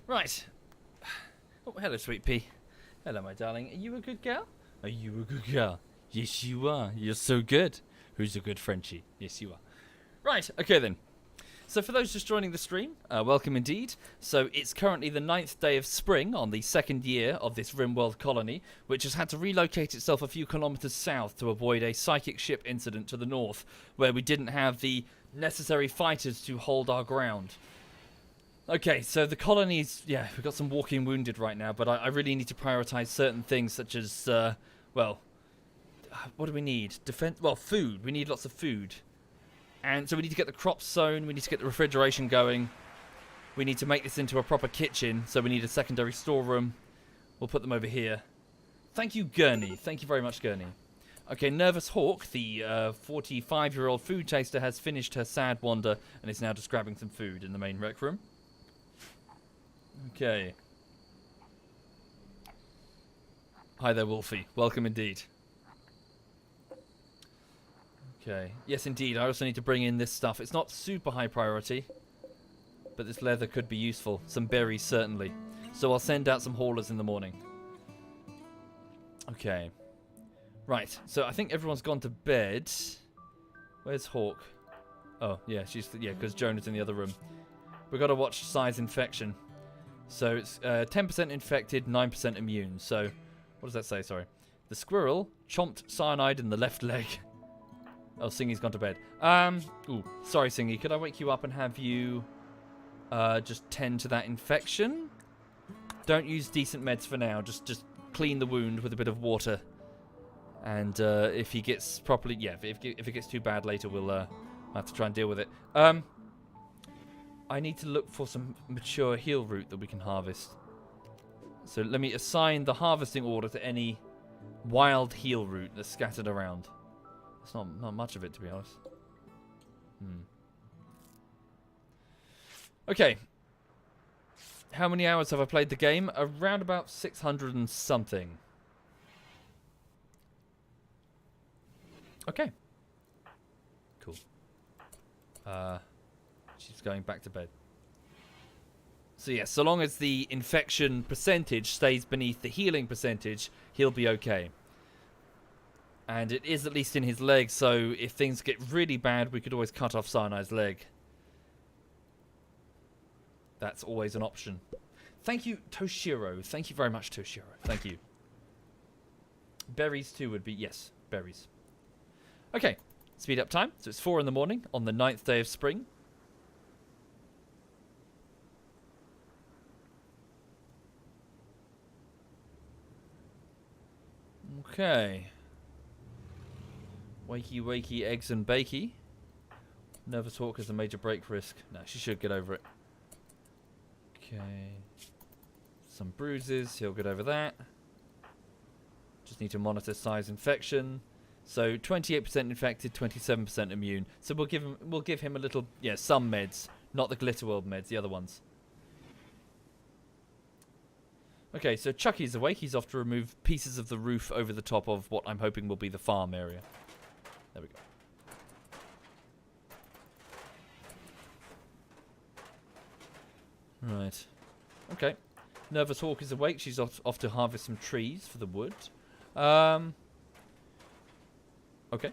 Right. Oh, hello, sweet pea. Hello, my darling. Are you a good girl? Are you a good girl? Yes, you are. You're so good. Who's a good Frenchie? Yes, you are. Right. Okay, then. So for those just joining the stream, welcome indeed. So it's currently the 9th day of spring on the 2nd year of this RimWorld colony, which has had to relocate itself a few kilometers south to avoid a psychic ship incident to the north, where we didn't have the necessary fighters to hold our ground. Okay, so the colonies, yeah, we've got some walking wounded right now, but I really need to prioritize certain things such as, well, what do we need? Well, food. We need lots of food. And so we need to get the crops sown, we need to get the refrigeration going. We need to make this into a proper kitchen, so we need a secondary storeroom. We'll put them over here. Thank you, Gurney. Thank you very much, Gurney. Okay, Nervous Hawk, the 45-year-old food taster, has finished her sad wander and is now just grabbing some food in the main rec room. Okay. Hi there, Wolfie. Welcome indeed. Okay. Yes, indeed. I also need to bring in this stuff. It's not super high priority, but this leather could be useful. Some berries, certainly. So I'll send out some haulers in the morning. Okay. Right. So I think everyone's gone to bed. Where's Hawk? Oh, yeah, because Jonah's in the other room. We've got to watch size infection. So it's 10% infected, 9% immune. So, what does that say? Sorry. The squirrel chomped cyanide in the left leg. Oh, Singy's gone to bed. Ooh, sorry, Singy. Could I wake you up and have you just tend to that infection? Don't use decent meds for now. Just clean the wound with a bit of water. And if he gets properly... Yeah, if it gets too bad later, we'll have to try and deal with it. I need to look for some mature heal root that we can harvest. So let me assign the harvesting order to any wild heal root that's scattered around. It's not much of it, to be honest. Okay. How many hours have I played the game? Around about 600 and something. Okay. Cool. She's going back to bed. So yeah, so long as the infection percentage stays beneath the healing percentage, he'll be okay. And it is at least in his leg, so if things get really bad, we could always cut off Cyanide's leg. That's always an option. Thank you, Toshiro. Thank you very much, Toshiro. Thank you. Berries too would be... Yes, berries. Okay, speed up time. So it's 4 in the morning on the 9th day of spring. Okay. Wakey, wakey, eggs and bakey. Nervous Hawk has a major break risk. No, she should get over it. Okay. Some bruises. He'll get over that. Just need to monitor size infection. So 28% infected, 27% immune. So we'll give him a little, some meds, not the Glitterworld meds, the other ones. Okay, so Chucky's awake. He's off to remove pieces of the roof over the top of what I'm hoping will be the farm area. There we go. Right. Okay. Nervous Hawk is awake. She's off to harvest some trees for the wood. Okay.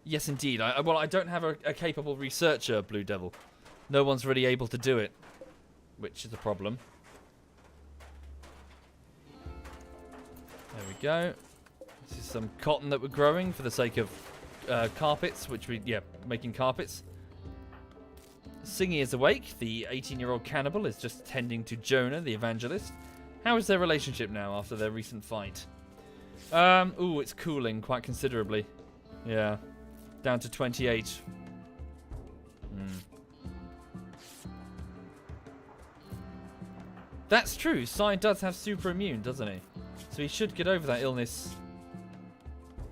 Yes, indeed. Well, I don't have a capable researcher, Blue Devil. No one's really able to do it, which is a problem. There we go. This is some cotton that we're growing for the sake of carpets, making carpets. Singy is awake. The 18-year-old cannibal is just tending to Jonah, the evangelist. How is their relationship now after their recent fight? Ooh, it's cooling quite considerably. Yeah. Down to 28. That's true. Sai does have super immune, doesn't he? So he should get over that illness.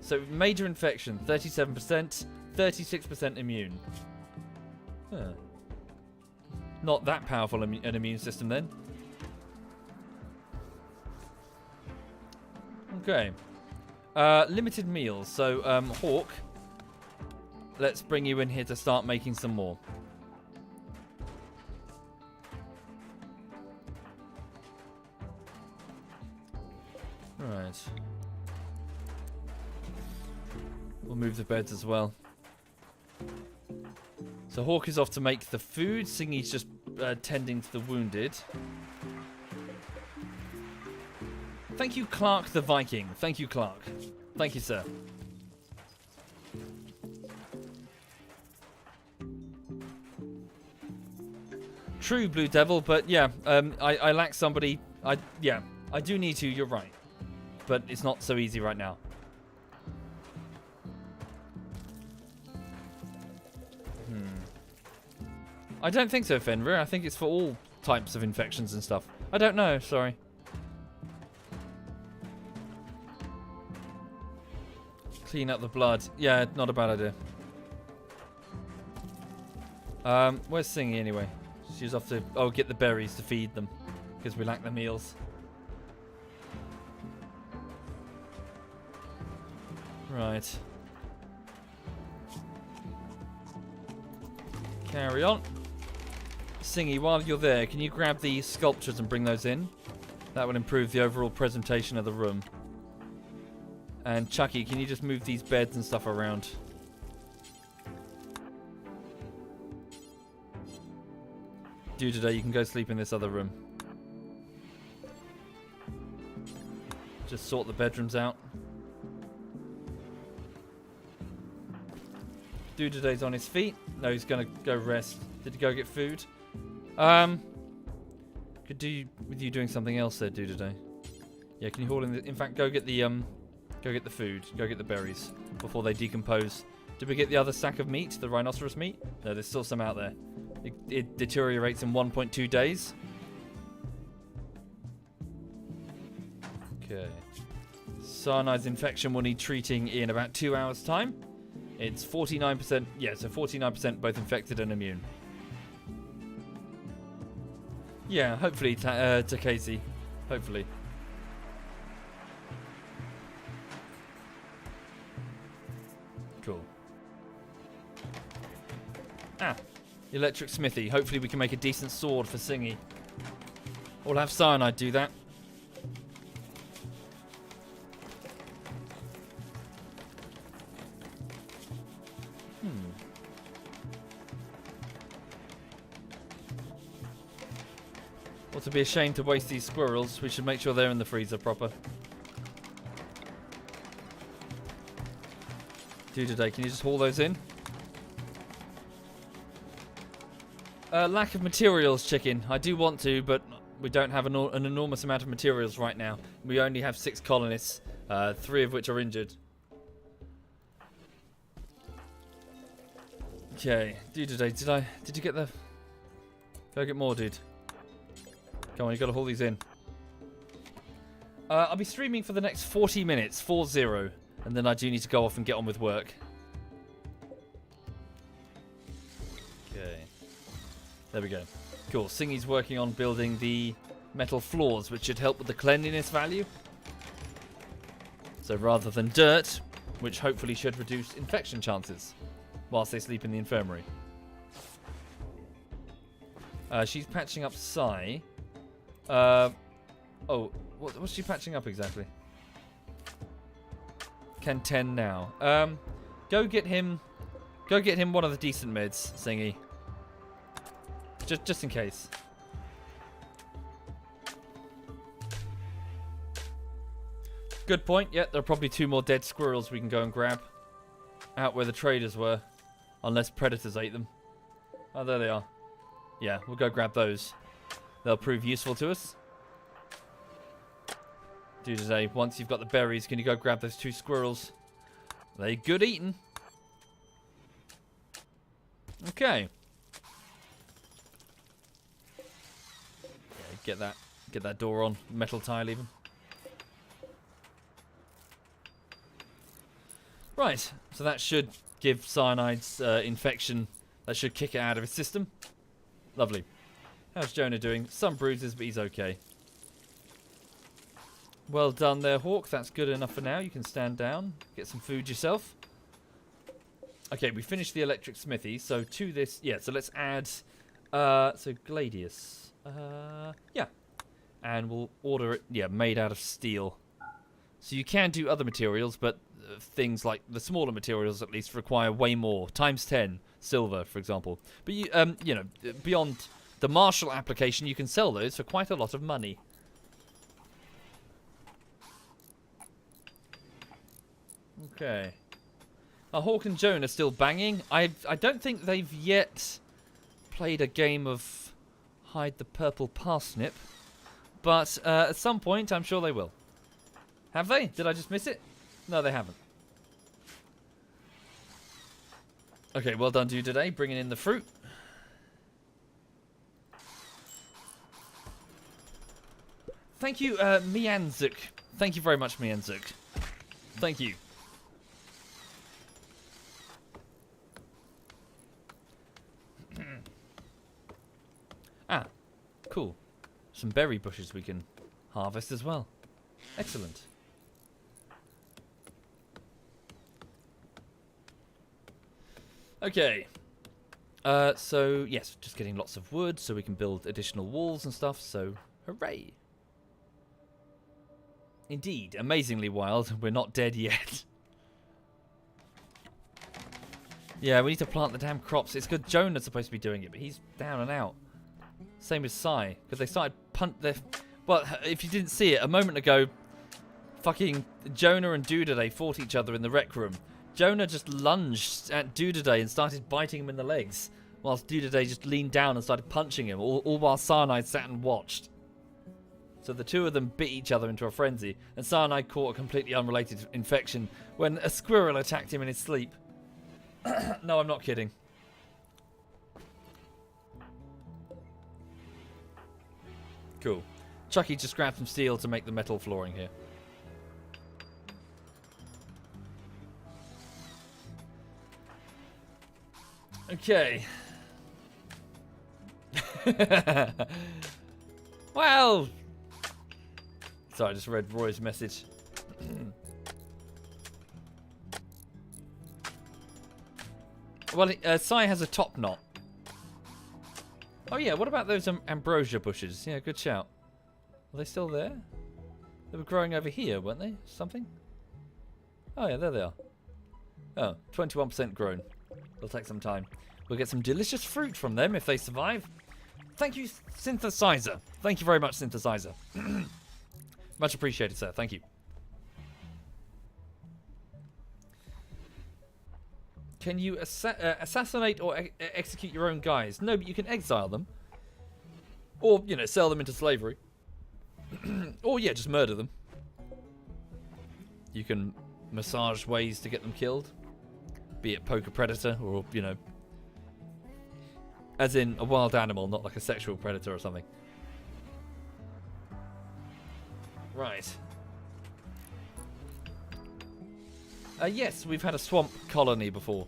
So major infection, 37%, 36% immune. Huh. Not that powerful an immune system then. Okay. Limited meals. So, Hawk, let's bring you in here to start making some more. Right. We'll move the beds as well. So Hawk is off to make the food. Singy's just tending to the wounded. Thank you, Clark the Viking. Thank you, Clark. Thank you, sir. True, Blue Devil, but yeah, I lack somebody. I do need to, you're right. But it's not so easy right now. I don't think so, Fenrir. I think it's for all types of infections and stuff. I don't know, sorry. Clean up the blood. Yeah, not a bad idea. Where's Singy anyway? She's off to get the berries to feed them because we lack the meals. Right. Carry on. Singy, while you're there, can you grab the sculptures and bring those in? That would improve the overall presentation of the room. And Chucky, can you just move these beds and stuff around? Today, you can go sleep in this other room. Just sort the bedrooms out. Today's on his feet. No, he's gonna go rest. Did he go get food? Could do with you doing something else there, today. Yeah, can you haul in fact, go get the food. Go get the berries before they decompose. Did we get the other sack of meat? The rhinoceros meat? No, there's still some out there. It deteriorates in 1.2 days. Okay. Cyanide's infection will need treating in about 2 hours' time. It's 49%. Yeah, so 49% both infected and immune. Yeah, hopefully, Takesi. Hopefully. Cool. Electric smithy. Hopefully we can make a decent sword for Singy. We'll have cyanide do that. Well, to be ashamed to waste these squirrels, we should make sure they're in the freezer proper. Today, can you just haul those in? Lack of materials, chicken. I do want to, but we don't have an enormous amount of materials right now. We only have 6 colonists, 3 of which are injured. Okay, today, did you get the... Go get more, dude. Come on, you gotta haul these in. I'll be streaming for the next 40 minutes, 40, and then I do need to go off and get on with work. Okay. There we go. Cool. Singy's working on building the metal floors, which should help with the cleanliness value. So rather than dirt, which hopefully should reduce infection chances whilst they sleep in the infirmary. She's patching up Sai. What's she patching up exactly? Can 10 now. Go get him one of the decent meds, Singy. Just in case. Good point. Yeah, there are probably 2 more dead squirrels we can go and grab. Out where the traders were. Unless predators ate them. Oh, there they are. Yeah, we'll go grab those. They'll prove useful to us. Today, once you've got the berries, can you go grab those 2 squirrels? They good eating. Okay. Yeah, get that door on. Metal tile even. Right, so that should give Cyanide's infection. That should kick it out of his system. Lovely. How's Jonah doing? Some bruises, but he's okay. Well done there, Hawk. That's good enough for now. You can stand down, get some food yourself. Okay, we finished the electric smithy. So to this, yeah. So let's add. So Gladius. Yeah, and we'll order it. Yeah, made out of steel. So you can do other materials, but things like the smaller materials at least require way more, times 10 silver, for example. But you know, beyond the martial application, you can sell those for quite a lot of money. Okay. Hawk and Joan are still banging. I don't think they've yet played a game of Hide the Purple Parsnip, but at some point I'm sure they will. Have they? Did I just miss it? No, they haven't. Okay, well done to you today, bringing in the fruit. Thank you, Mianzuk. Thank you very much, Mianzuk. Thank you. Ah, cool. Some berry bushes we can harvest as well. Excellent. Okay. So, yes, just getting lots of wood so we can build additional walls and stuff, so hooray. Indeed, amazingly wild. We're not dead yet. Yeah, we need to plant the damn crops. It's good Jonah's supposed to be doing it, but he's down and out. Same as Sai, because they started well, if you didn't see it, a moment ago, fucking Jonah and Dudaday fought each other in the rec room. Jonah just lunged at Dudaday and started biting him in the legs, whilst Dudaday just leaned down and started punching him, all while Cyanide sat and watched. So the two of them bit each other into a frenzy, and Cyanide caught a completely unrelated infection when a squirrel attacked him in his sleep. No, I'm not kidding. Cool. Chucky just grabbed some steel to make the metal flooring here. Okay. Well. Sorry, I just read Roy's message. Well, Sai has a top knot. Oh yeah, what about those ambrosia bushes? Yeah, good shout. Are they still there? They were growing over here, weren't they? Something? Oh yeah, there they are. Oh, 21% grown. It'll take some time. We'll get some delicious fruit from them if they survive. Thank you, Synthesizer. Thank you very much, Synthesizer. Much appreciated, sir. Thank you. Can you assassinate or execute your own guys? No, but you can exile them. Or, you know, sell them into slavery. Or, yeah, just murder them. You can massage ways to get them killed. Be it poker predator or, you know, as in a wild animal, not like a sexual predator or something. Right. Yes, we've had a swamp colony before.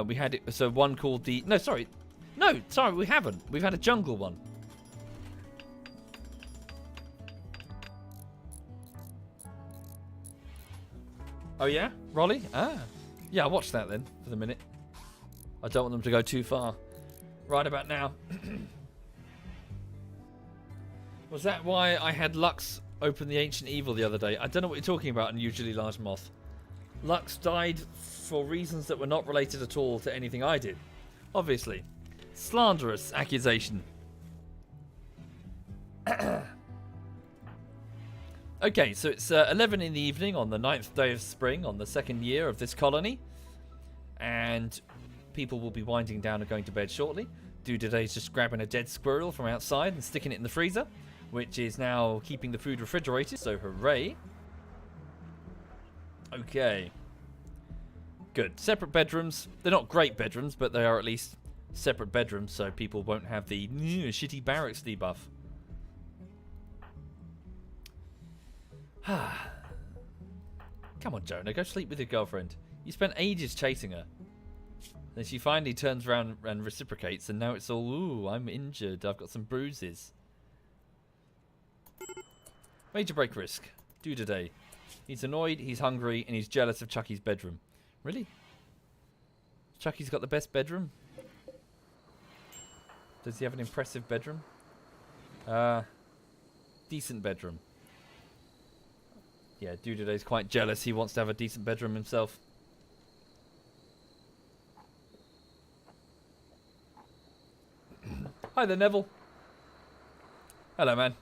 We had it, so one called the... No, sorry, we haven't. We've had a jungle one. Oh, yeah? Rolly? Ah. Yeah, I'll watch that then, for the minute. I don't want them to go too far. Right about now. Was that why I had Lux open the Ancient Evil the other day? I don't know what you're talking about, Unusually Large Moth. Lux died for reasons that were not related at all to anything I did. Obviously. Slanderous accusation. Okay, so it's 11 in the evening on the 9th day of spring on the 2nd year of this colony. And people will be winding down and going to bed shortly. Dudaday's just grabbing a dead squirrel from outside and sticking it in the freezer, which is now keeping the food refrigerated, so hooray. Okay. Good. Separate bedrooms. They're not great bedrooms, but they are at least separate bedrooms, so people won't have the shitty barracks debuff. Come on, Jonah, go sleep with your girlfriend. You spent ages chasing her. Then she finally turns around and reciprocates, and now it's all, ooh, I'm injured. I've got some bruises. Major break risk. Dudaday. He's annoyed, he's hungry, and he's jealous of Chucky's bedroom. Really? Chucky's got the best bedroom? Does he have an impressive bedroom? Decent bedroom. Yeah, Dudaday's quite jealous. He wants to have a decent bedroom himself. Hi there, Neville. Hello, man.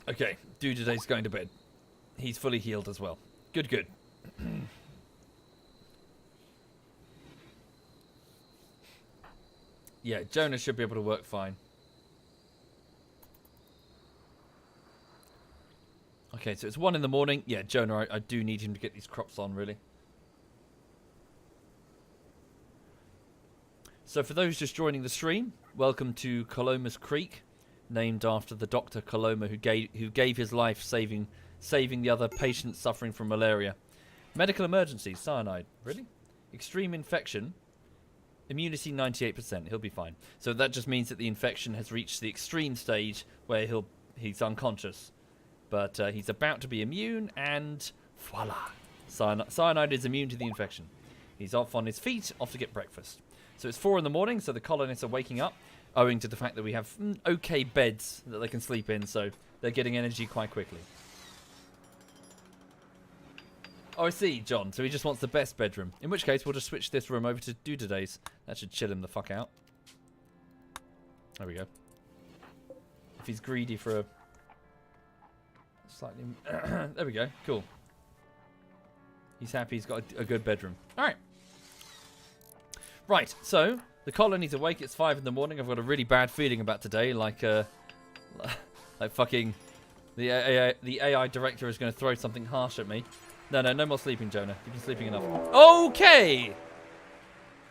Okay, Dudaday's going to bed. He's fully healed as well. Good, good. Yeah, Jonah should be able to work fine. Okay, so it's 1 in the morning. Yeah, Jonah, I do need him to get these crops on, really. So for those just joining the stream, welcome to Caloma's Creek, named after the Dr. Caloma who gave his life saving the other patients suffering from malaria. Medical emergency, cyanide. Really? Extreme infection. Immunity 98%. He'll be fine. So that just means that the infection has reached the extreme stage where he's unconscious. But he's about to be immune, and voila. Cyanide is immune to the infection. He's off on his feet, off to get breakfast. So it's 4 in the morning, so the colonists are waking up, owing to the fact that we have okay beds that they can sleep in, so they're getting energy quite quickly. Oh, I see, John. So he just wants the best bedroom. In which case, we'll just switch this room over to Dudaday's. That should chill him the fuck out. There we go. If he's greedy for a... slightly... there we go. Cool. He's happy he's got a good bedroom. Alright. Right, so... the colony's awake. It's 5 in the morning. I've got a really bad feeling about today. Like fucking... The AI director is going to throw something harsh at me. No more sleeping, Jonah. You've been sleeping enough. Okay!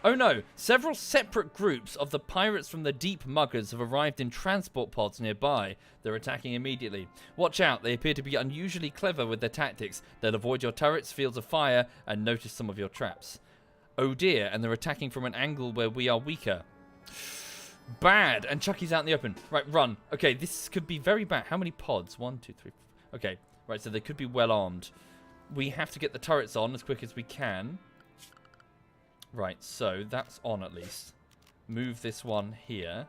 Oh no, several separate groups of the pirates from the Deep Muggers have arrived in transport pods nearby. They're attacking immediately. Watch out, they appear to be unusually clever with their tactics. They'll avoid your turrets, fields of fire, and notice some of your traps. Oh dear, and they're attacking from an angle where we are weaker. Bad, and Chucky's out in the open. Right, run. Okay, this could be very bad. How many pods? 1, 2, 3. Okay, right, so they could be well armed. We have to get the turrets on as quick as we can. Right, so that's on at least. Move this one here.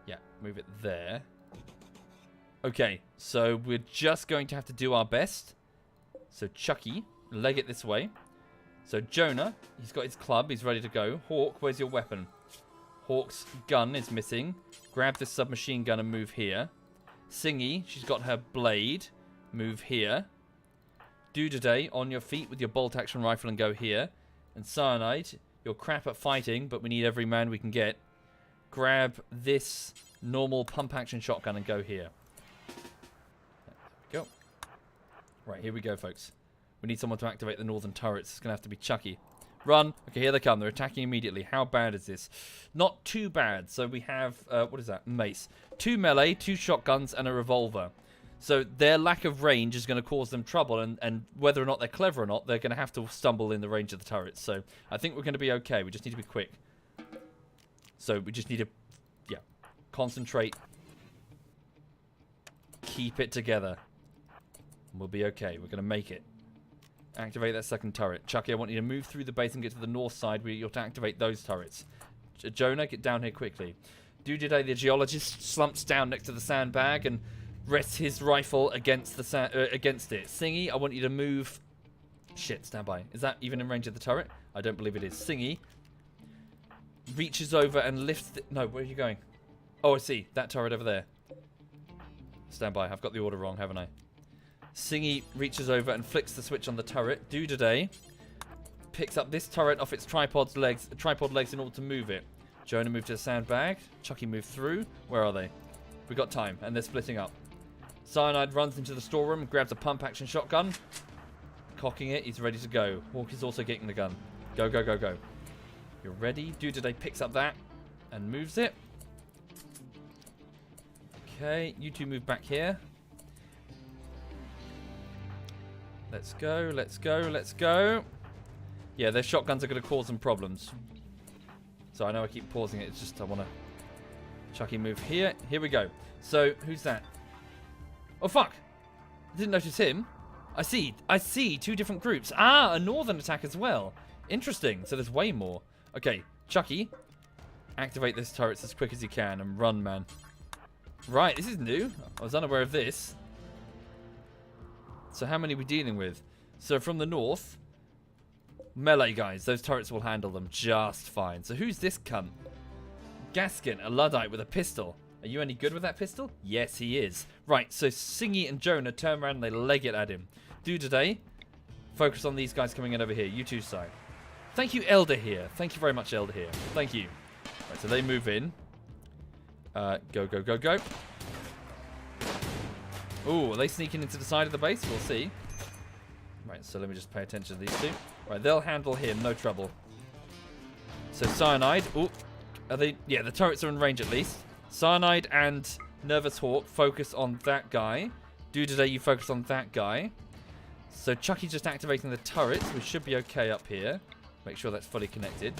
Yeah, move it there. Okay, so we're just going to have to do our best. So Chucky, leg it this way. So Jonah, he's got his club, he's ready to go. Hawk, where's your weapon? Hawk's gun is missing. Grab this submachine gun and move here. Singy, she's got her blade. Move here. Dudaday, on your feet with your bolt-action rifle and go here. And Cyanide, you're crap at fighting, but we need every man we can get. Grab this normal pump-action shotgun and go here. Go. Right, here we go, folks. We need someone to activate the northern turrets. It's going to have to be Chucky. Run. Okay, here they come. They're attacking immediately. How bad is this? Not too bad. So we have, what is that? Mace. 2 melee, 2 shotguns, and a revolver. So their lack of range is going to cause them trouble, and whether or not they're clever or not, they're going to have to stumble in the range of the turrets. So I think we're going to be okay. We just need to be quick. So we just need to, yeah, concentrate. Keep it together. And we'll be okay. We're going to make it. Activate that second turret. Chucky, I want you to move through the base and get to the north side where you'll have to activate those turrets. Jonah, get down here quickly. Dudaday, the geologist, slumps down next to the sandbag and rests his rifle against the against it. Singy, I want you to move. Shit, stand by. Is that even in range of the turret? I don't believe it is. Singy reaches over and lifts. No, where are you going? Oh, I see that turret over there. Stand by. I've got the order wrong, haven't I? Singy reaches over and flicks the switch on the turret. Dudaday picks up this turret off its tripod legs in order to move it. Jonah moved to the sandbag. Chucky moved through. Where are they? We've got time, and they're splitting up. Cyanide runs into the storeroom and grabs a pump-action shotgun. Cocking it, he's ready to go. Hawk is also getting the gun. Go, go, go, go. You're ready. Dudaday picks up that and moves it. Okay, you two move back here. Let's go, let's go, let's go. Yeah, their shotguns are going to cause them problems. So I know I keep pausing it. It's just I want to... Chucky move here. Here we go. So, who's that? Oh, fuck. I didn't notice him. I see 2 different groups. Ah, a northern attack as well. Interesting. So there's way more. Okay, Chucky. Activate those turrets as quick as you can and run, man. Right, this is new. I was unaware of this. So how many are we dealing with? So from the north... Melee guys. Those turrets will handle them just fine. So who's this cunt? Gaskin, a Luddite with a pistol. Are you any good with that pistol? Yes, he is. Right, so Singy and Jonah turn around and they leg it at him. Dudaday, focus on these guys coming in over here. You two side. Thank you, Elder here. Thank you very much, Elder here. Thank you. Right, so they move in. Go, go, go, go. Ooh, are they sneaking into the side of the base? We'll see. Right, so let me just pay attention to these two. Right, they'll handle him, no trouble. So Cyanide. Ooh. Are they? Yeah, the turrets are in range at least. Cyanide and Nervous Hawk focus on that guy. Dudaday, you focus on that guy. So Chucky's just activating the turrets. We should be okay up here. Make sure that's fully connected.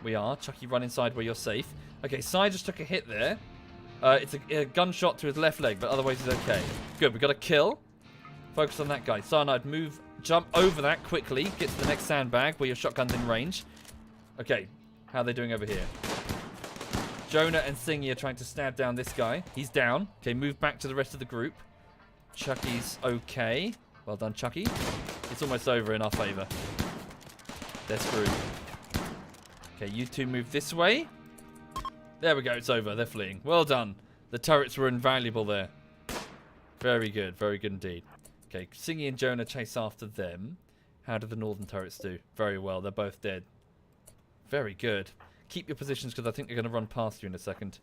We are. Chucky, run inside where you're safe. Okay, Sai just took a hit there. It's a gunshot to his left leg, but otherwise he's okay. Good, we got a kill. Focus on that guy. Cyanide, move, jump over that quickly. Get to the next sandbag where your shotgun's in range. Okay, how are they doing over here? Jonah and Singy are trying to stab down this guy. He's down. Okay, move back to the rest of the group. Chucky's okay. Well done, Chucky. It's almost over in our favour. They're screwed. Okay, you two move this way. There we go, it's over. They're fleeing. Well done. The turrets were invaluable there. Very good indeed. Okay, Singy and Jonah chase after them. How do the northern turrets do? Very well, they're both dead. Very good. Keep your positions because I think they're going to run past you in a second.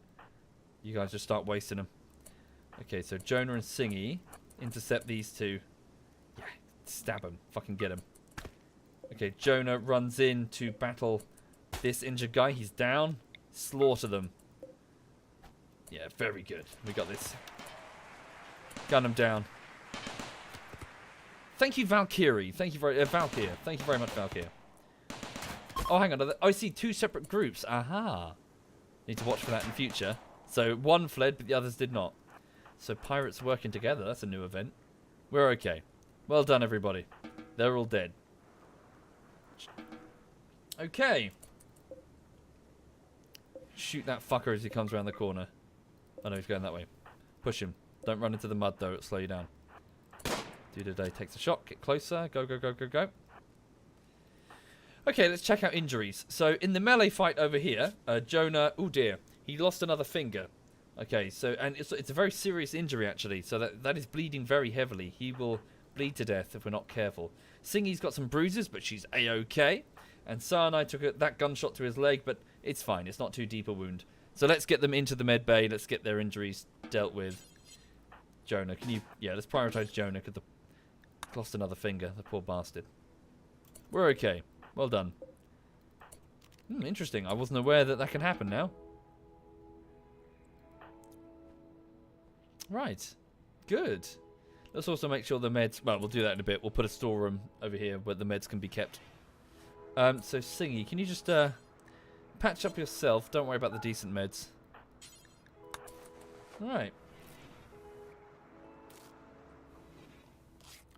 You guys just start wasting them. Okay, so Jonah and Singy intercept these two. Yeah, stab them. Fucking get them. Okay, Jonah runs in to battle this injured guy. He's down. Slaughter them. Yeah, very good. We got this. Gun him down. Thank you, Valkyrie. Thank you very Valkyrie. Thank you very much, Valkyrie. Oh, hang on. Oh, I see 2 separate groups. Aha. Need to watch for that in future. So one fled, but the others did not. So pirates working together. That's a new event. We're okay. Well done, everybody. They're all dead. Okay. Shoot that fucker as he comes around the corner. Oh no, he's going that way. Push him. Don't run into the mud though, it'll slow you down. Dude takes a shot, get closer, go, go, go, go, go. Okay, let's check out injuries. So in the melee fight over here, Jonah, oh dear, he lost another finger. Okay, so, and it's a very serious injury actually, so that is bleeding very heavily. He will bleed to death if we're not careful. Singy's got some bruises, but she's a-okay. And Cyanide took that gunshot to his leg, but it's fine. It's not too deep a wound. So let's get them into the med bay. Let's get their injuries dealt with. Jonah, can you... Yeah, let's prioritize Jonah because lost another finger. The poor bastard. We're okay. Well done. Interesting. I wasn't aware that can happen now. Right. Good. Let's also make sure the meds... Well, we'll do that in a bit. We'll put a storeroom over here where the meds can be kept. So, Singy, can you just patch up yourself? Don't worry about the decent meds. Alright.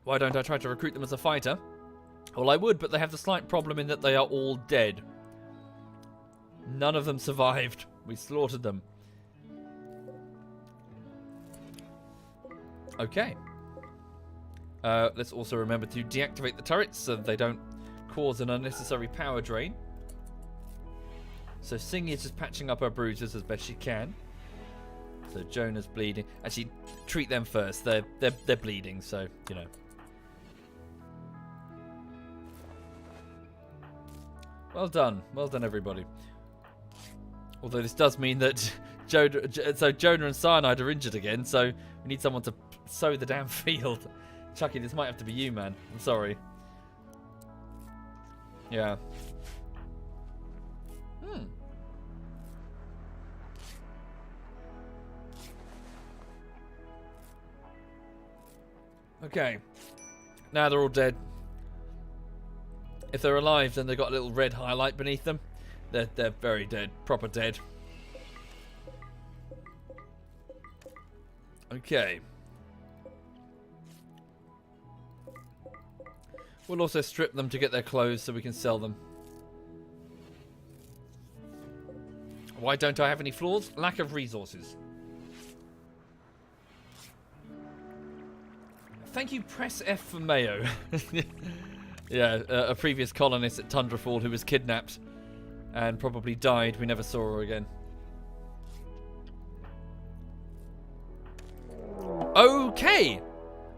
Why don't I try to recruit them as a fighter? Well, I would, but they have the slight problem in that they are all dead. None of them survived. We slaughtered them. Okay. Let's also remember to deactivate the turrets so they don't cause an unnecessary power drain. So Singy is just patching up her bruises as best she can. So Jonah's bleeding. Actually, treat them first. They're bleeding, so you know. Well done, everybody. Although this does mean that Jonah and Cyanide are injured again, so we need someone to sow the damn field. Chucky, this might have to be you, man. I'm sorry. Yeah. Okay. Now they're all dead. If they're alive, then they've got a little red highlight beneath them. They're very dead. Proper dead. Okay. We'll also strip them to get their clothes so we can sell them. Why don't I have any flaws? Lack of resources. Thank you, press F for Mayo. Yeah, a previous colonist at Tundrafall who was kidnapped and probably died. We never saw her again. Okay!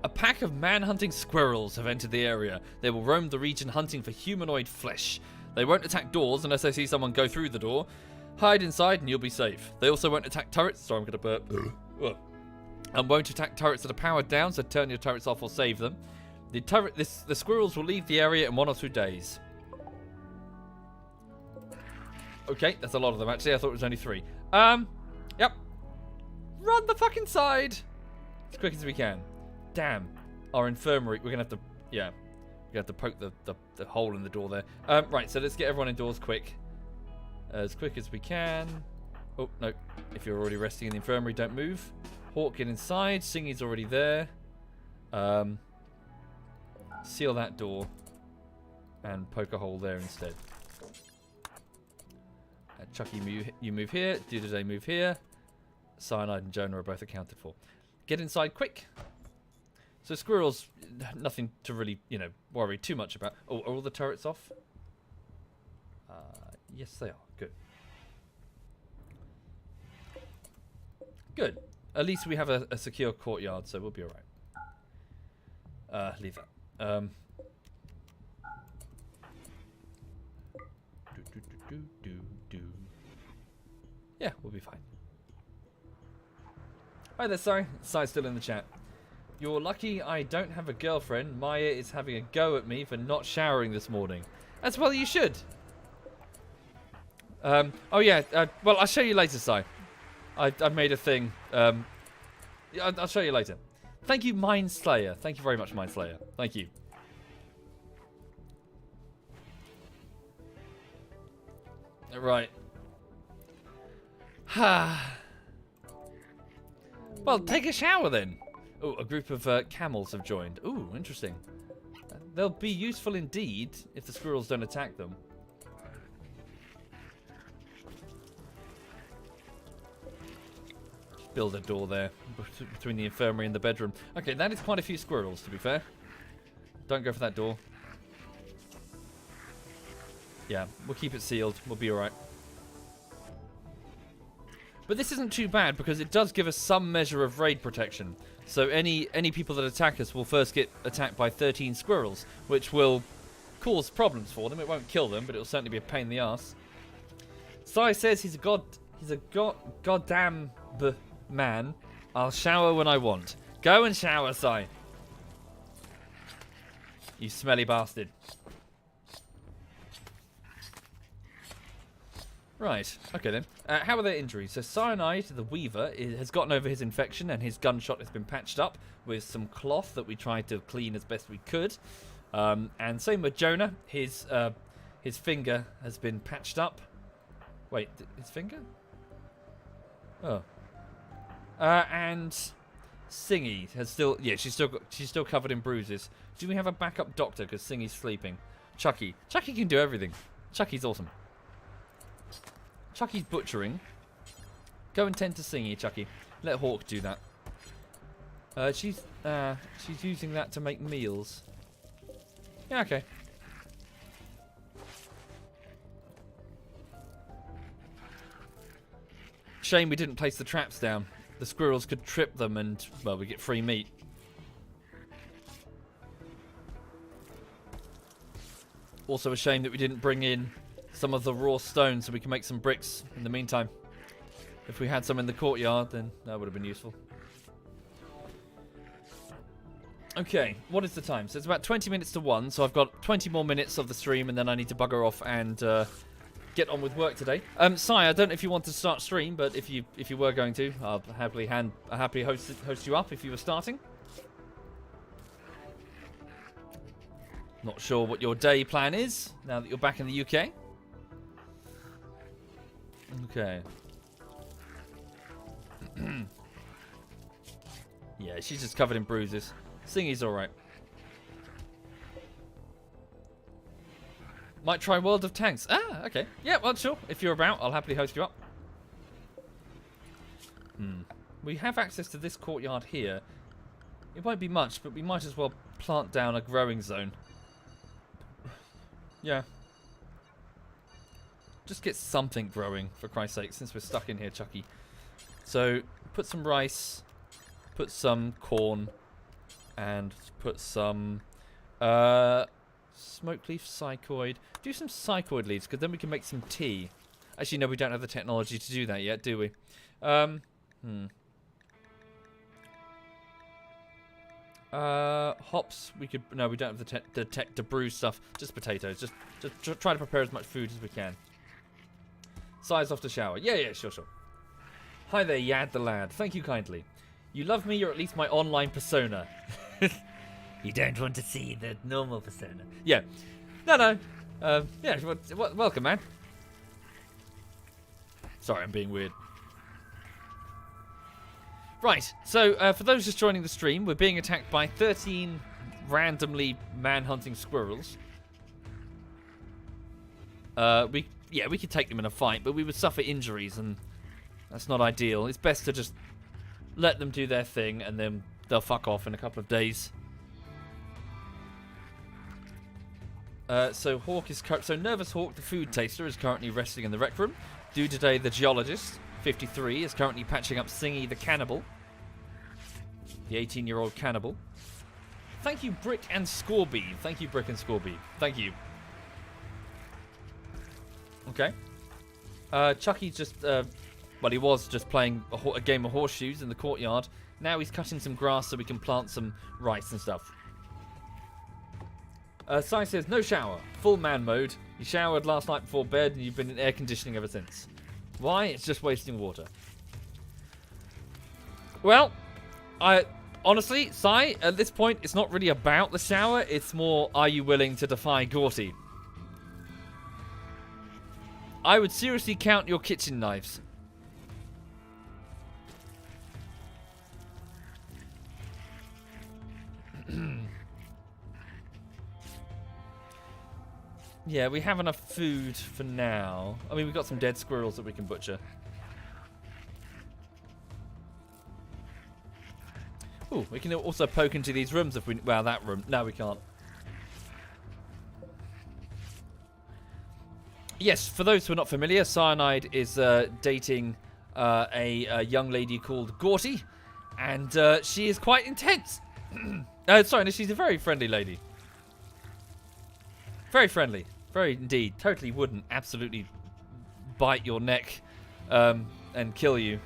A pack of man-hunting squirrels have entered the area. They will roam the region hunting for humanoid flesh. They won't attack doors unless they see someone go through the door. Hide inside and you'll be safe. They also won't attack turrets. Sorry, I'm going to burp. And won't attack turrets that are powered down, so turn your turrets off or save them. The squirrels will leave the area in 1 or 2 days. Okay, that's a lot of them actually. I thought it was only 3. Yep. Run the fucking side! As quick as we can. Damn. Our infirmary. We're gonna have to... Yeah. We're gonna have to poke the hole in the door there. Right, so let's get everyone indoors quick. as quick as we can. Oh, no. If you're already resting in the infirmary, don't move. Hawk, get inside. Singy's already there. Seal that door. And poke a hole there instead. Chucky, you move here. Do-Today, move here. Cyanide and Jonah are both accounted for. Get inside quick. So squirrels, nothing to really, worry too much about. Oh, are all the turrets off? Yes, they are. Good. Good. At least we have a secure courtyard, so we'll be alright. Leave that. Yeah, we'll be fine. Hi there, Si. Si's still in the chat. You're lucky I don't have a girlfriend. Maya is having a go at me for not showering this morning. As well you should. Oh yeah, well I'll show you later, Si. I've made a thing. I'll show you later. Thank you, Mind Slayer. Thank you very much, Mind Slayer. Thank you. Right. Well, take a shower then. Oh, a group of camels have joined. Ooh, interesting. They'll be useful indeed if the squirrels don't attack them. Build a door there between the infirmary and the bedroom. Okay, that is quite a few squirrels, to be fair. Don't go for that door. Yeah, we'll keep it sealed. We'll be alright. But this isn't too bad because it does give us some measure of raid protection. So any people that attack us will first get attacked by 13 squirrels, which will cause problems for them. It won't kill them, but it'll certainly be a pain in the ass. Si says he's a goddamn man. I'll shower when I want. Go and shower, Si. You smelly bastard. Right, okay then. How are their injuries? So Cyanide, the Weaver, has gotten over his infection and his gunshot has been patched up with some cloth that we tried to clean as best we could. And same with Jonah. His finger has been patched up. Wait, his finger? Oh. And Singy has still... Yeah, she's still covered in bruises. Do we have a backup doctor? Because Singy's sleeping. Chucky. Chucky can do everything. Chucky's awesome. Chucky's butchering. Go and tend to Singy, Chucky. Let Hawk do that. She's using that to make meals. Yeah, okay. Shame we didn't place the traps down. The squirrels could trip them and, well, we get free meat. Also a shame that we didn't bring in some of the raw stone so we can make some bricks in the meantime. If we had some in the courtyard, then that would have been useful. Okay, what is the time? So it's about 20 minutes to 1, so I've got 20 more minutes of the stream and then I need to bugger off and get on with work today. Si, I don't know if you want to start stream, but if you were going to, I'll happily host you up if you were starting. Not sure what your day plan is now that you're back in the UK. Okay. Yeah, she's just covered in bruises. Singy's alright. Might try World of Tanks. Ah, okay. Yeah, well, sure. If you're about, I'll happily host you up. We have access to this courtyard here. It won't be much, but we might as well plant down a growing zone. Yeah. Just get something growing, for Christ's sake, since we're stuck in here, Chucky. So, put some rice, put some corn, and put some smoke leaf psychoid. Do some psychoid leaves, because then we can make some tea. Actually, no, we don't have the technology to do that yet, do we? Hops, we could... No, we don't have the tech to brew stuff. Just potatoes. Just try to prepare as much food as we can. Size off to shower. Yeah, sure. Hi there, Yad the lad. Thank you kindly. You love me, you're at least my online persona. You don't want to see the normal persona. Yeah. No. Yeah, welcome, man. Sorry, I'm being weird. Right, so for those just joining the stream, we're being attacked by 13 randomly man-hunting squirrels. We could take them in a fight, but we would suffer injuries, and that's not ideal. It's best to just let them do their thing, and then they'll fuck off in a couple of days. So Nervous Hawk, the food taster, is currently resting in the rec room. Today, the geologist, 53, is currently patching up Singy the cannibal, the 18-year-old cannibal. Thank you, Brick and Scorby. Thank you, Brick and Scorby. Thank you. Okay. Chucky just, he was just playing a game of horseshoes in the courtyard. Now he's cutting some grass so we can plant some rice and stuff. Sai says, no shower. Full man mode. You showered last night before bed and you've been in air conditioning ever since. Why? It's just wasting water. Well, honestly, Sai, at this point, it's not really about the shower. It's more, are you willing to defy Gorty? I would seriously count your kitchen knives. Yeah, we have enough food for now. I mean, we've got some dead squirrels that we can butcher. Ooh, we can also poke into these rooms if we... Well, that room. No, we can't. Yes, for those who are not familiar, Cyanide is dating a young lady called Gorty. And she is quite intense. Sorry, no, she's a very friendly lady. Very friendly. Very indeed. Totally wouldn't absolutely bite your neck and kill you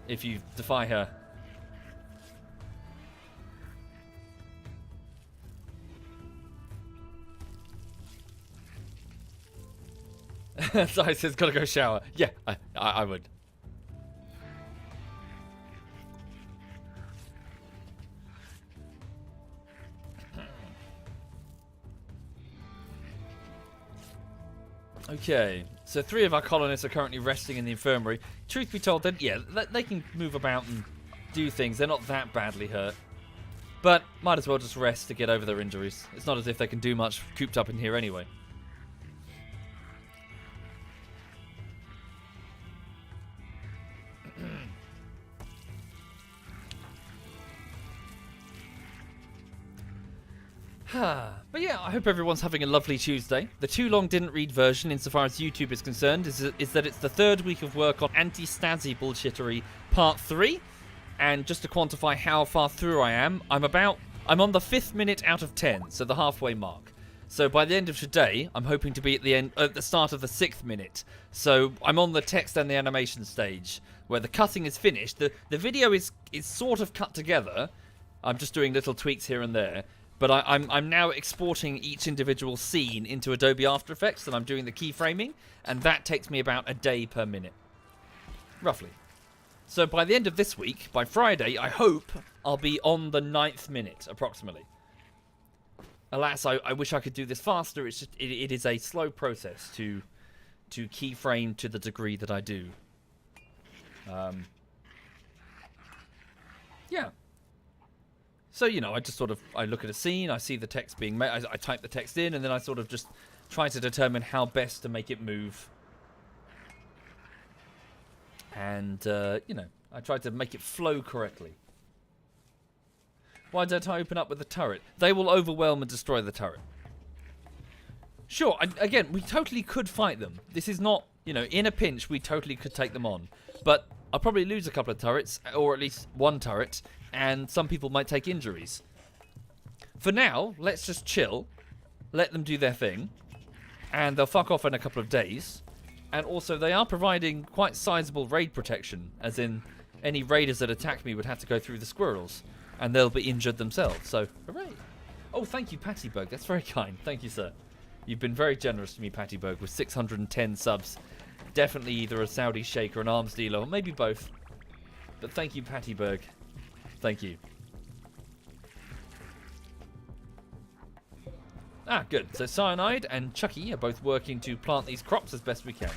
if you defy her. Sorry, says gotta go shower. Yeah, I would. Okay, so 3 of our colonists are currently resting in the infirmary. Truth be told, they can move about and do things. They're not that badly hurt. But might as well just rest to get over their injuries. It's not as if they can do much cooped up in here anyway. But yeah, I hope everyone's having a lovely Tuesday. The too long didn't read version, insofar as YouTube is concerned, is that it's the 3rd week of work on anti-Stasi bullshittery part 3. And just to quantify how far through I am, I'm on the 5th minute out of 10, so the halfway mark. So by the end of today, I'm hoping to be at the start of the 6th minute. So I'm on the text and the animation stage, where the cutting is finished. The video is sort of cut together. I'm just doing little tweaks here and there. But I'm now exporting each individual scene into Adobe After Effects, and I'm doing the keyframing, and that takes me about a day per minute. Roughly. So by the end of this week, by Friday, I hope I'll be on the 9th minute, approximately. Alas, I wish I could do this faster. It's just it is a slow process to keyframe to the degree that I do. Yeah. So, you know, I look at a scene, I see the text being made, I type the text in, and then I sort of just try to determine how best to make it move. And, you know, I try to make it flow correctly. Why don't I open up with the turret? They will overwhelm and destroy the turret. Sure, again, we totally could fight them. This is not, you know, in a pinch, we totally could take them on. But I'll probably lose a couple of turrets, or at least one turret, and some people might take injuries. For now, let's just chill, let them do their thing, and they'll fuck off in a couple of days. And also, they are providing quite sizable raid protection, as in, any raiders that attack me would have to go through the squirrels, and they'll be injured themselves, so hooray. Oh, thank you, Pattybug, that's very kind. Thank you, sir. You've been very generous to me, Pattybug, with 610 subs. Definitely either a Saudi sheikh or an arms dealer, or maybe both. But thank you, Pattybug. Thank you. Ah, good. So Cyanide and Chucky are both working to plant these crops as best we can.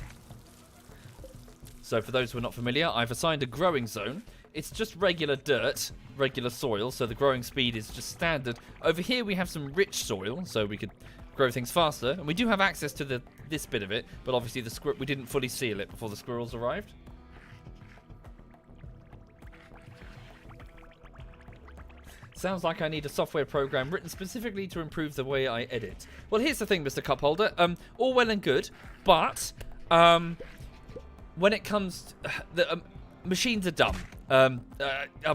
So for those who are not familiar, I've assigned a growing zone. It's just regular dirt, regular soil, so the growing speed is just standard. Over here we have some rich soil, so we could grow things faster. And we do have access to this bit of it, but obviously we didn't fully seal it before the squirrels arrived. Sounds like I need a software program written specifically to improve the way I edit. Well, here's the thing, Mr. Cupholder. All well and good, but when it comes to machines are dumb.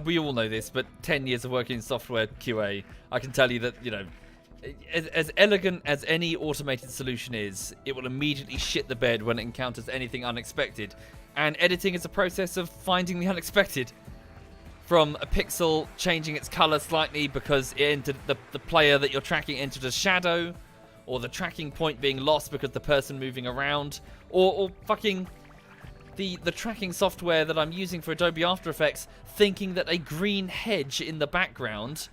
We all know this, but 10 years of working in software QA, I can tell you that, you know, as elegant as any automated solution is, it will immediately shit the bed when it encounters anything unexpected. And editing is a process of finding the unexpected. From a pixel changing its color slightly because it entered the player that you're tracking entered a shadow, or the tracking point being lost because the person moving around, or fucking the tracking software that I'm using for Adobe After Effects thinking that a green hedge in the background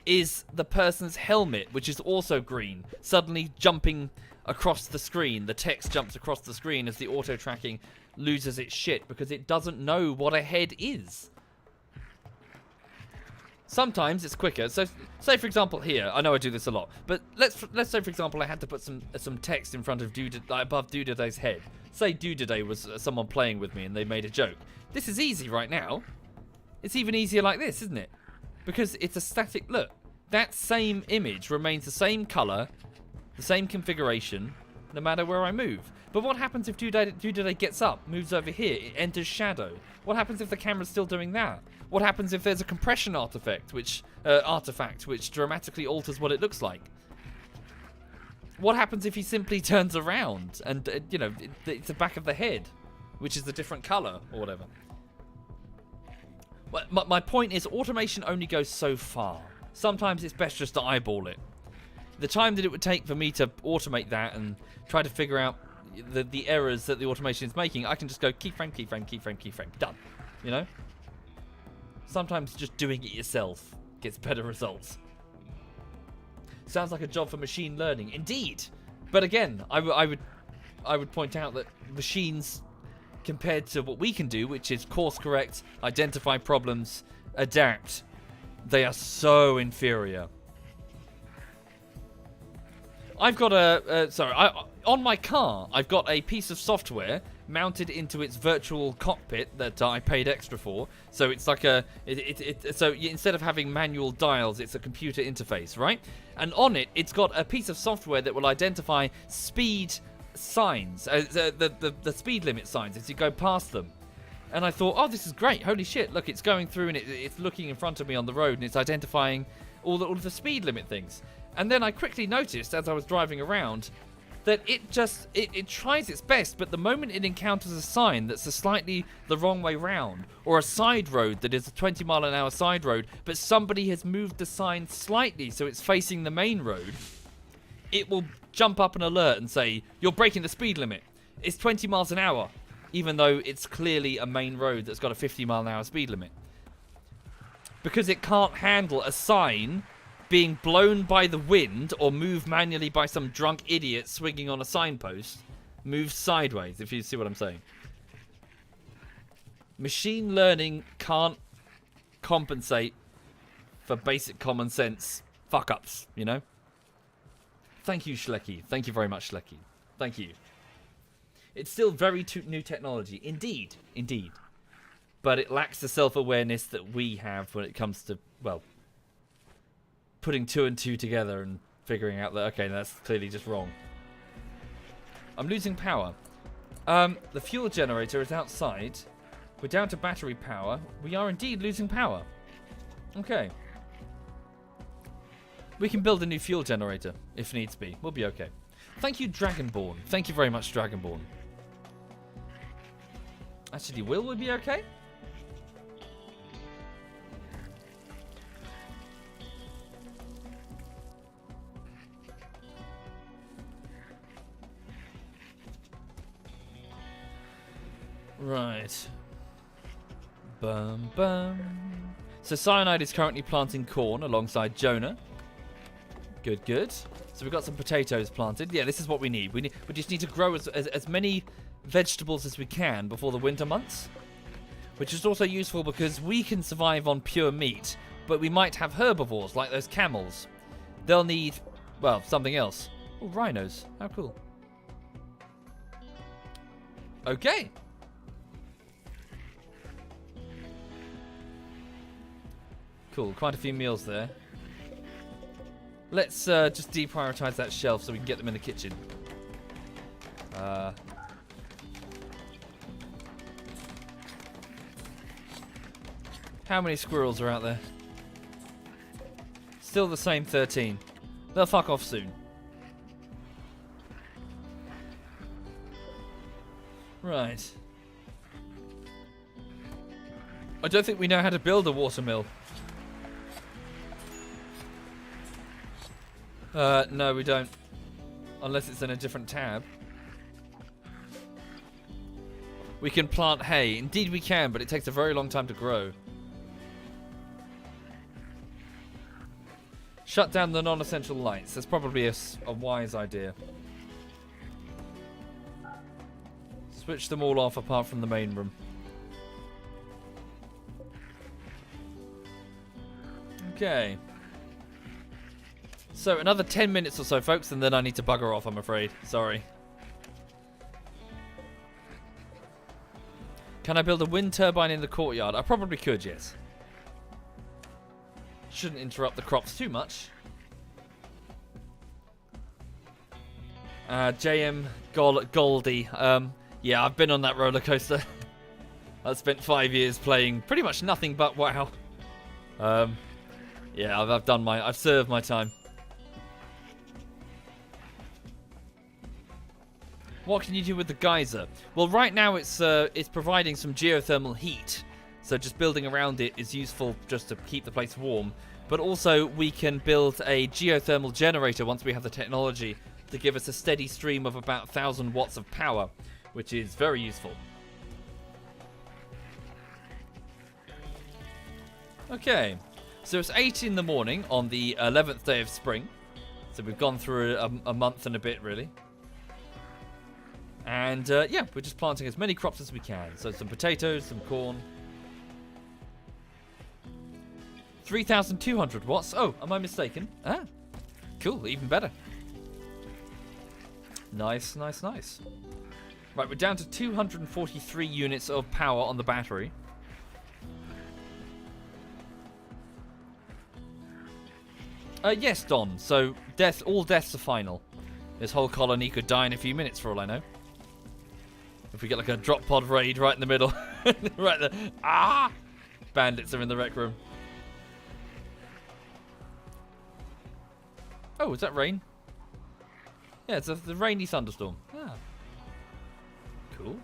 is the person's helmet, which is also green, suddenly jumping across the screen. The text jumps across the screen as the auto tracking loses its shit because it doesn't know what a head is. Sometimes it's quicker. So, say for example here, I know I do this a lot, but let's say for example I had to put some text in front of above Doodaday's head. Say Doodaday was someone playing with me and they made a joke. This is easy right now. It's even easier like this, isn't it? Because it's a static look. That same image remains the same color, the same configuration, no matter where I move. But what happens if Doodaday gets up, moves over here, it enters shadow? What happens if the camera's still doing that? What happens if there's a compression artifact which dramatically alters what it looks like? What happens if he simply turns around and, you know, it's the back of the head, which is a different color or whatever? My point is, automation only goes so far. Sometimes it's best just to eyeball it. The time that it would take for me to automate that and try to figure out the errors that the automation is making, I can just go keyframe, keyframe, keyframe, keyframe, done. You know? Sometimes just doing it yourself gets better results. Sounds like a job for machine learning. Indeed. But again, I would point out that machines, compared to what we can do, which is course correct, identify problems, adapt, they are so inferior. I've got on my car, I've got a piece of software mounted into its virtual cockpit that I paid extra for. So it's like so instead of having manual dials, it's a computer interface, right? And on it, it's got a piece of software that will identify speed signs, the speed limit signs as you go past them. And I thought, oh, this is great. Holy shit, look, it's going through and it's looking in front of me on the road and it's identifying all of the speed limit things. And then I quickly noticed as I was driving around that it tries its best, but the moment it encounters a sign that's slightly the wrong way round, or a side road that is a 20-mile-an-hour side road, but somebody has moved the sign slightly so it's facing the main road, it will jump up an alert and say, you're breaking the speed limit. It's 20 miles an hour, even though it's clearly a main road that's got a 50-mile-an-hour speed limit. Because it can't handle a sign being blown by the wind or moved manually by some drunk idiot swinging on a signpost, moved sideways, if you see what I'm saying. Machine learning can't compensate for basic common sense fuck-ups, you know? Thank you, Schlecky. Thank you very much, Schlecky. Thank you. It's still very new technology. Indeed. Indeed. But it lacks the self-awareness that we have when it comes to, well, putting two and two together and figuring out that, okay, that's clearly just wrong. I'm losing power. The fuel generator is outside. We're down to battery power. We are indeed losing power. Okay. We can build a new fuel generator if needs be. We'll be okay. Thank you, Dragonborn. Thank you very much, Dragonborn. Actually, will we be okay? Right. Bum bum. So Cyanide is currently planting corn alongside Jonah. Good, good. So we've got some potatoes planted. Yeah, this is what we need. We just need to grow as many vegetables as we can before the winter months. Which is also useful because we can survive on pure meat, but we might have herbivores like those camels. They'll need, well, something else. Oh, rhinos. How cool. Okay. Cool, quite a few meals there. Let's just deprioritize that shelf so we can get them in the kitchen. How many squirrels are out there? Still the same 13. They'll fuck off soon. Right. I don't think we know how to build a watermill. No, we don't. Unless it's in a different tab. We can plant hay. Indeed we can, but it takes a very long time to grow. Shut down the non-essential lights. That's probably a wise idea. Switch them all off apart from the main room. Okay. So another 10 minutes or so, folks, and then I need to bugger off, I'm afraid. Sorry. Can I build a wind turbine in the courtyard? I probably could, yes. Shouldn't interrupt the crops too much. JM Goldie. Yeah, I've been on that roller coaster. I've spent 5 years playing pretty much nothing but WoW. Yeah, I've served my time. What can you do with the geyser? Well, right now it's providing some geothermal heat. So just building around it is useful just to keep the place warm. But also we can build a geothermal generator once we have the technology to give us a steady stream of about 1,000 watts of power, which is very useful. Okay, so it's 8 in the morning on the 11th day of spring. So we've gone through a month and a bit, really. And yeah, we're just planting as many crops as we can. So some potatoes, some corn. 3,200 watts. Oh, am I mistaken? Ah, cool, even better. Nice, nice, nice. Right, we're down to 243 units of power on the battery. Yes, Don. So all deaths are final. This whole colony could die in a few minutes for all I know. If we get like a drop pod raid right in the middle. Right there. Ah! Bandits are in the rec room. Oh, is that rain? Yeah, it's the rainy thunderstorm. Ah. Cool.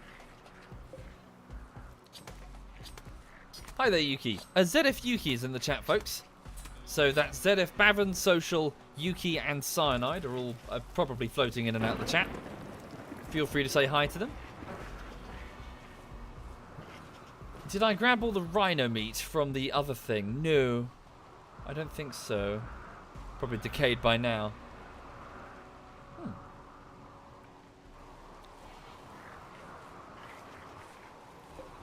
Hi there, Yuki. ZF Yuki is in the chat, folks. So that's ZF Bavin, Social, Yuki, and Cyanide are all probably floating in and out of the chat. Feel free to say hi to them. Did I grab all the rhino meat from the other thing? No. I don't think so. Probably decayed by now.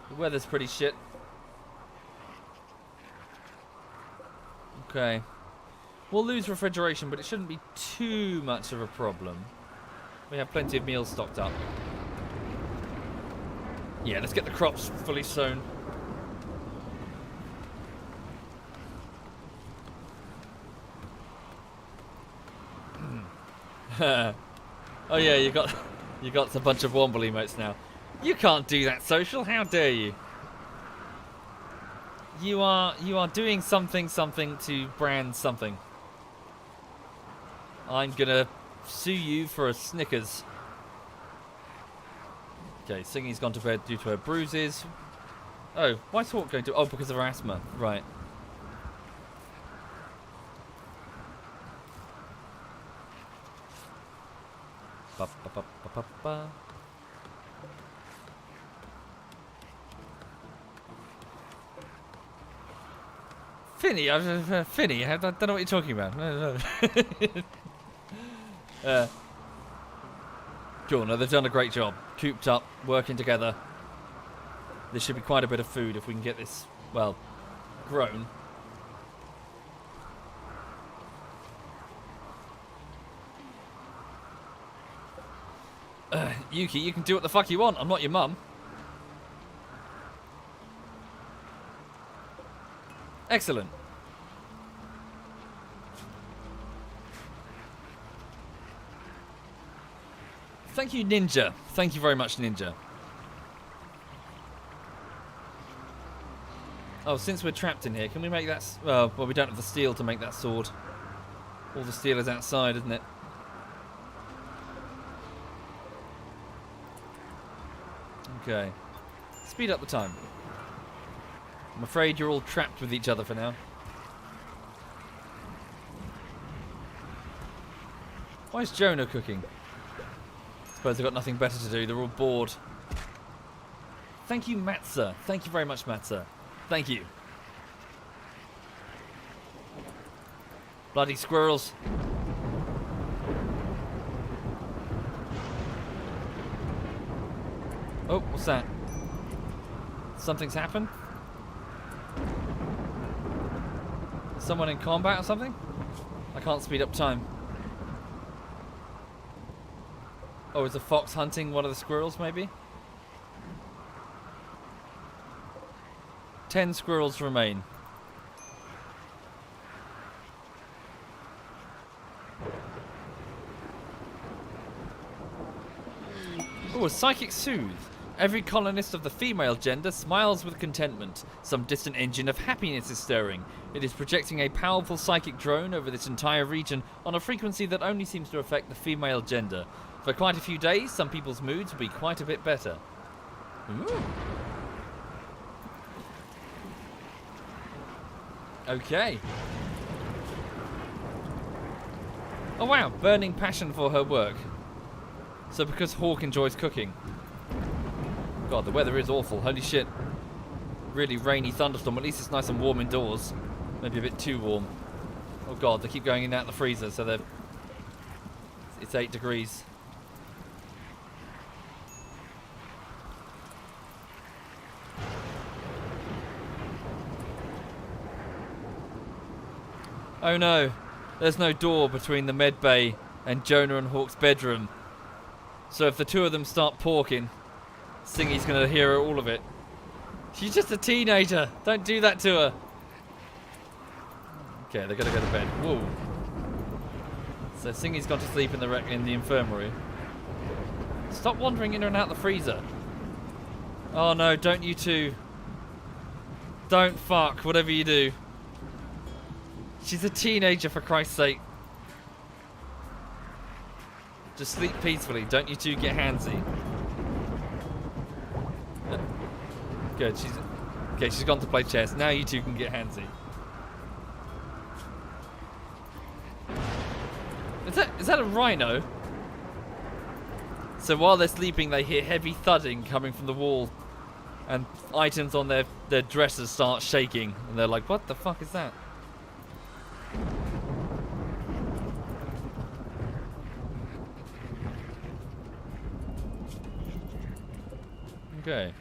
The weather's pretty shit. Okay. We'll lose refrigeration, but it shouldn't be too much of a problem. We have plenty of meals stocked up. Yeah, let's get the crops fully sown. Oh yeah, you got a bunch of Womble emotes now. You can't do that, Social. How dare you? You are doing something to brand something. I'm gonna sue you for a Snickers. Okay, Singy's gone to bed due to her bruises. Oh, why's Hawk going to? Oh, because of her asthma. Right. Ba, ba, ba, ba, ba, ba. Finny, Finny, I don't know what you're talking about. Cool, no, they've done a great job. cooped up, working together. This should be quite a bit of food if we can get this, well, grown. Yuki, you can do what the fuck you want. I'm not your mum. Excellent. Thank you, Ninja. Thank you very much, Ninja. Oh, since we're trapped in here, can we make that... well, we don't have the steel to make that sword. All the steel is outside, isn't it? Okay. Speed up the time. I'm afraid you're all trapped with each other for now. Why is Jonah cooking? Suppose they've got nothing better to do. They're all bored. Thank you, Matza. Thank you very much, Matza. Thank you. Bloody squirrels. Oh, what's that? Something's happened? Someone in combat or something? I can't speed up time. Oh, is a fox hunting one of the squirrels, maybe? 10 squirrels remain. Oh, a psychic soothe. Every colonist of the female gender smiles with contentment. Some distant engine of happiness is stirring. It is projecting a powerful psychic drone over this entire region on a frequency that only seems to affect the female gender. For quite a few days, some people's moods will be quite a bit better. Ooh. Okay. Oh wow, burning passion for her work. So because Hawk enjoys cooking. God, the weather is awful. Holy shit. Really rainy thunderstorm. At least it's nice and warm indoors. Maybe a bit too warm. Oh god, they keep going in and out the freezer, so they're... it's 8 degrees. Oh no, there's no door between the med bay and Jonah and Hawk's bedroom. So if the two of them start porking, Singy's gonna hear all of it. She's just a teenager. Don't do that to her. Okay, they're gonna go to bed. Whoa. So Singy's gone to sleep in the infirmary. Stop wandering in and out the freezer. Oh no, don't you two. Don't fuck, whatever you do. She's a teenager, for Christ's sake. Just sleep peacefully. Don't you two get handsy. Good. She's gone to play chess. Now you two can get handsy. Is that a rhino? So while they're sleeping, they hear heavy thudding coming from the wall, and items on their dresses start shaking, and they're like, "What the fuck is that?" Okay.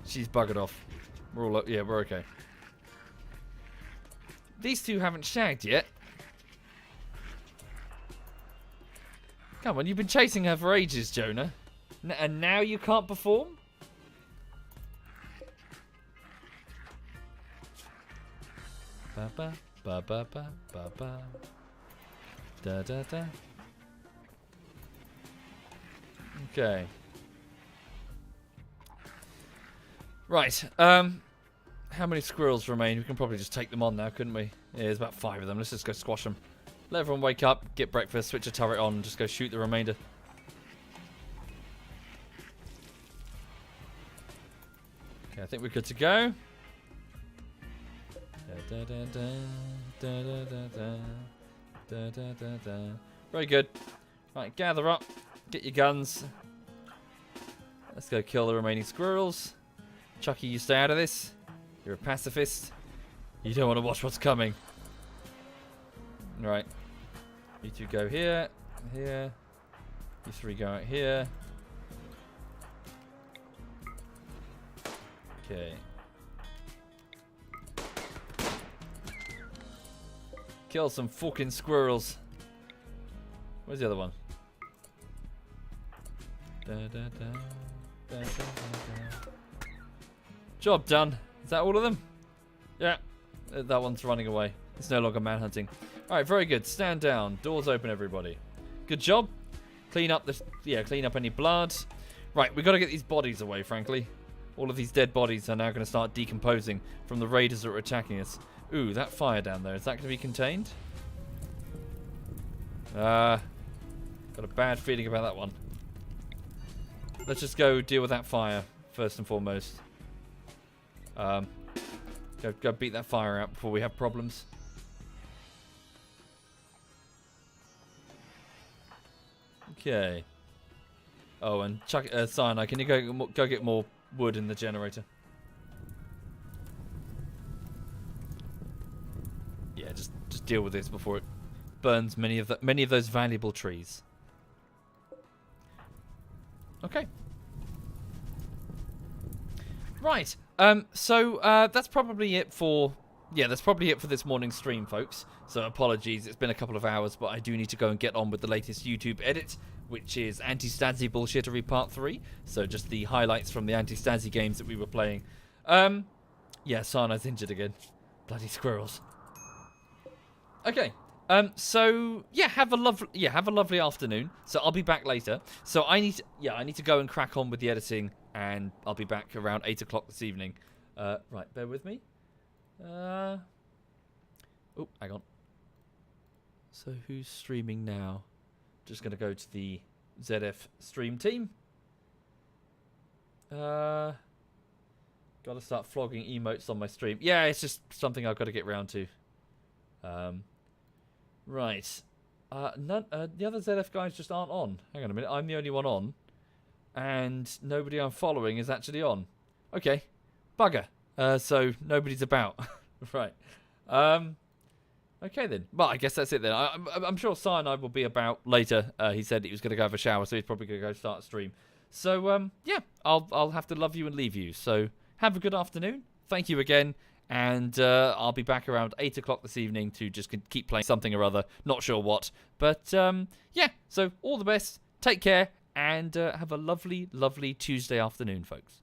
She's buggered off. We're all yeah, we're okay. These two haven't shagged yet. Come on, you've been chasing her for ages, Jonah. And now you can't perform? Ba ba ba ba ba ba ba. Da da da. Okay. Right. How many squirrels remain? We can probably just take them on now, couldn't we? Yeah, there's about 5 of them. Let's just go squash them. Let everyone wake up, get breakfast, switch a turret on, and just go shoot the remainder. Okay, I think we're good to go. Very good. Right, gather up. Get your guns. Let's go kill the remaining squirrels. Chucky, you stay out of this. You're a pacifist. You don't want to watch what's coming. Right. You two go here, here, You three go out here. Okay. Kill some fucking squirrels. Where's the other one? Da, da, da, da, da, da, da. Job done. Is that all of them? Yeah. That one's running away. It's no longer manhunting. Alright, very good. Stand down. Doors open, everybody. Good job. Clean up this. Yeah, clean up any blood. Right, we've got to get these bodies away, frankly. All of these dead bodies are now going to start decomposing from the raiders that are attacking us. Ooh, that fire down there. Is that going to be contained? Got a bad feeling about that one. Let's just go deal with that fire first and foremost. Go beat that fire out before we have problems. Okay. Oh, and Chuck, Cyanide, can you go get more wood in the generator? Yeah, just deal with this before it burns many of those valuable trees. Okay. Right. So that's probably it for this morning's stream, folks. So apologies, it's been a couple of hours, but I do need to go and get on with the latest YouTube edit, which is Anti-Stasi Bullshittery Part 3. So just the highlights from the Anti-Stasi games that we were playing. Yeah, Sana's injured again. Bloody squirrels. Okay. So yeah, have a lovely afternoon. So I'll be back later. So I need to go and crack on with the editing, and I'll be back around 8 o'clock this evening. Right, bear with me. Oh, hang on. So who's streaming now? Just gonna go to the ZF stream team. Gotta start flogging emotes on my stream. Yeah, it's just something I've got to get round to. Right. The other ZF guys just aren't on. Hang on a minute. I'm the only one on. And nobody I'm following is actually on. Okay. Bugger. So nobody's about. Right. Okay then. Well, I guess that's it then. I'm sure Cyanide will be about later. He said he was going to go have a shower, so he's probably going to go start a stream. So, yeah. I'll have to love you and leave you. So, have a good afternoon. Thank you again. And I'll be back around 8 o'clock this evening to just keep playing something or other. Not sure what. But, yeah. So, all the best. Take care. And have a lovely, lovely Tuesday afternoon, folks.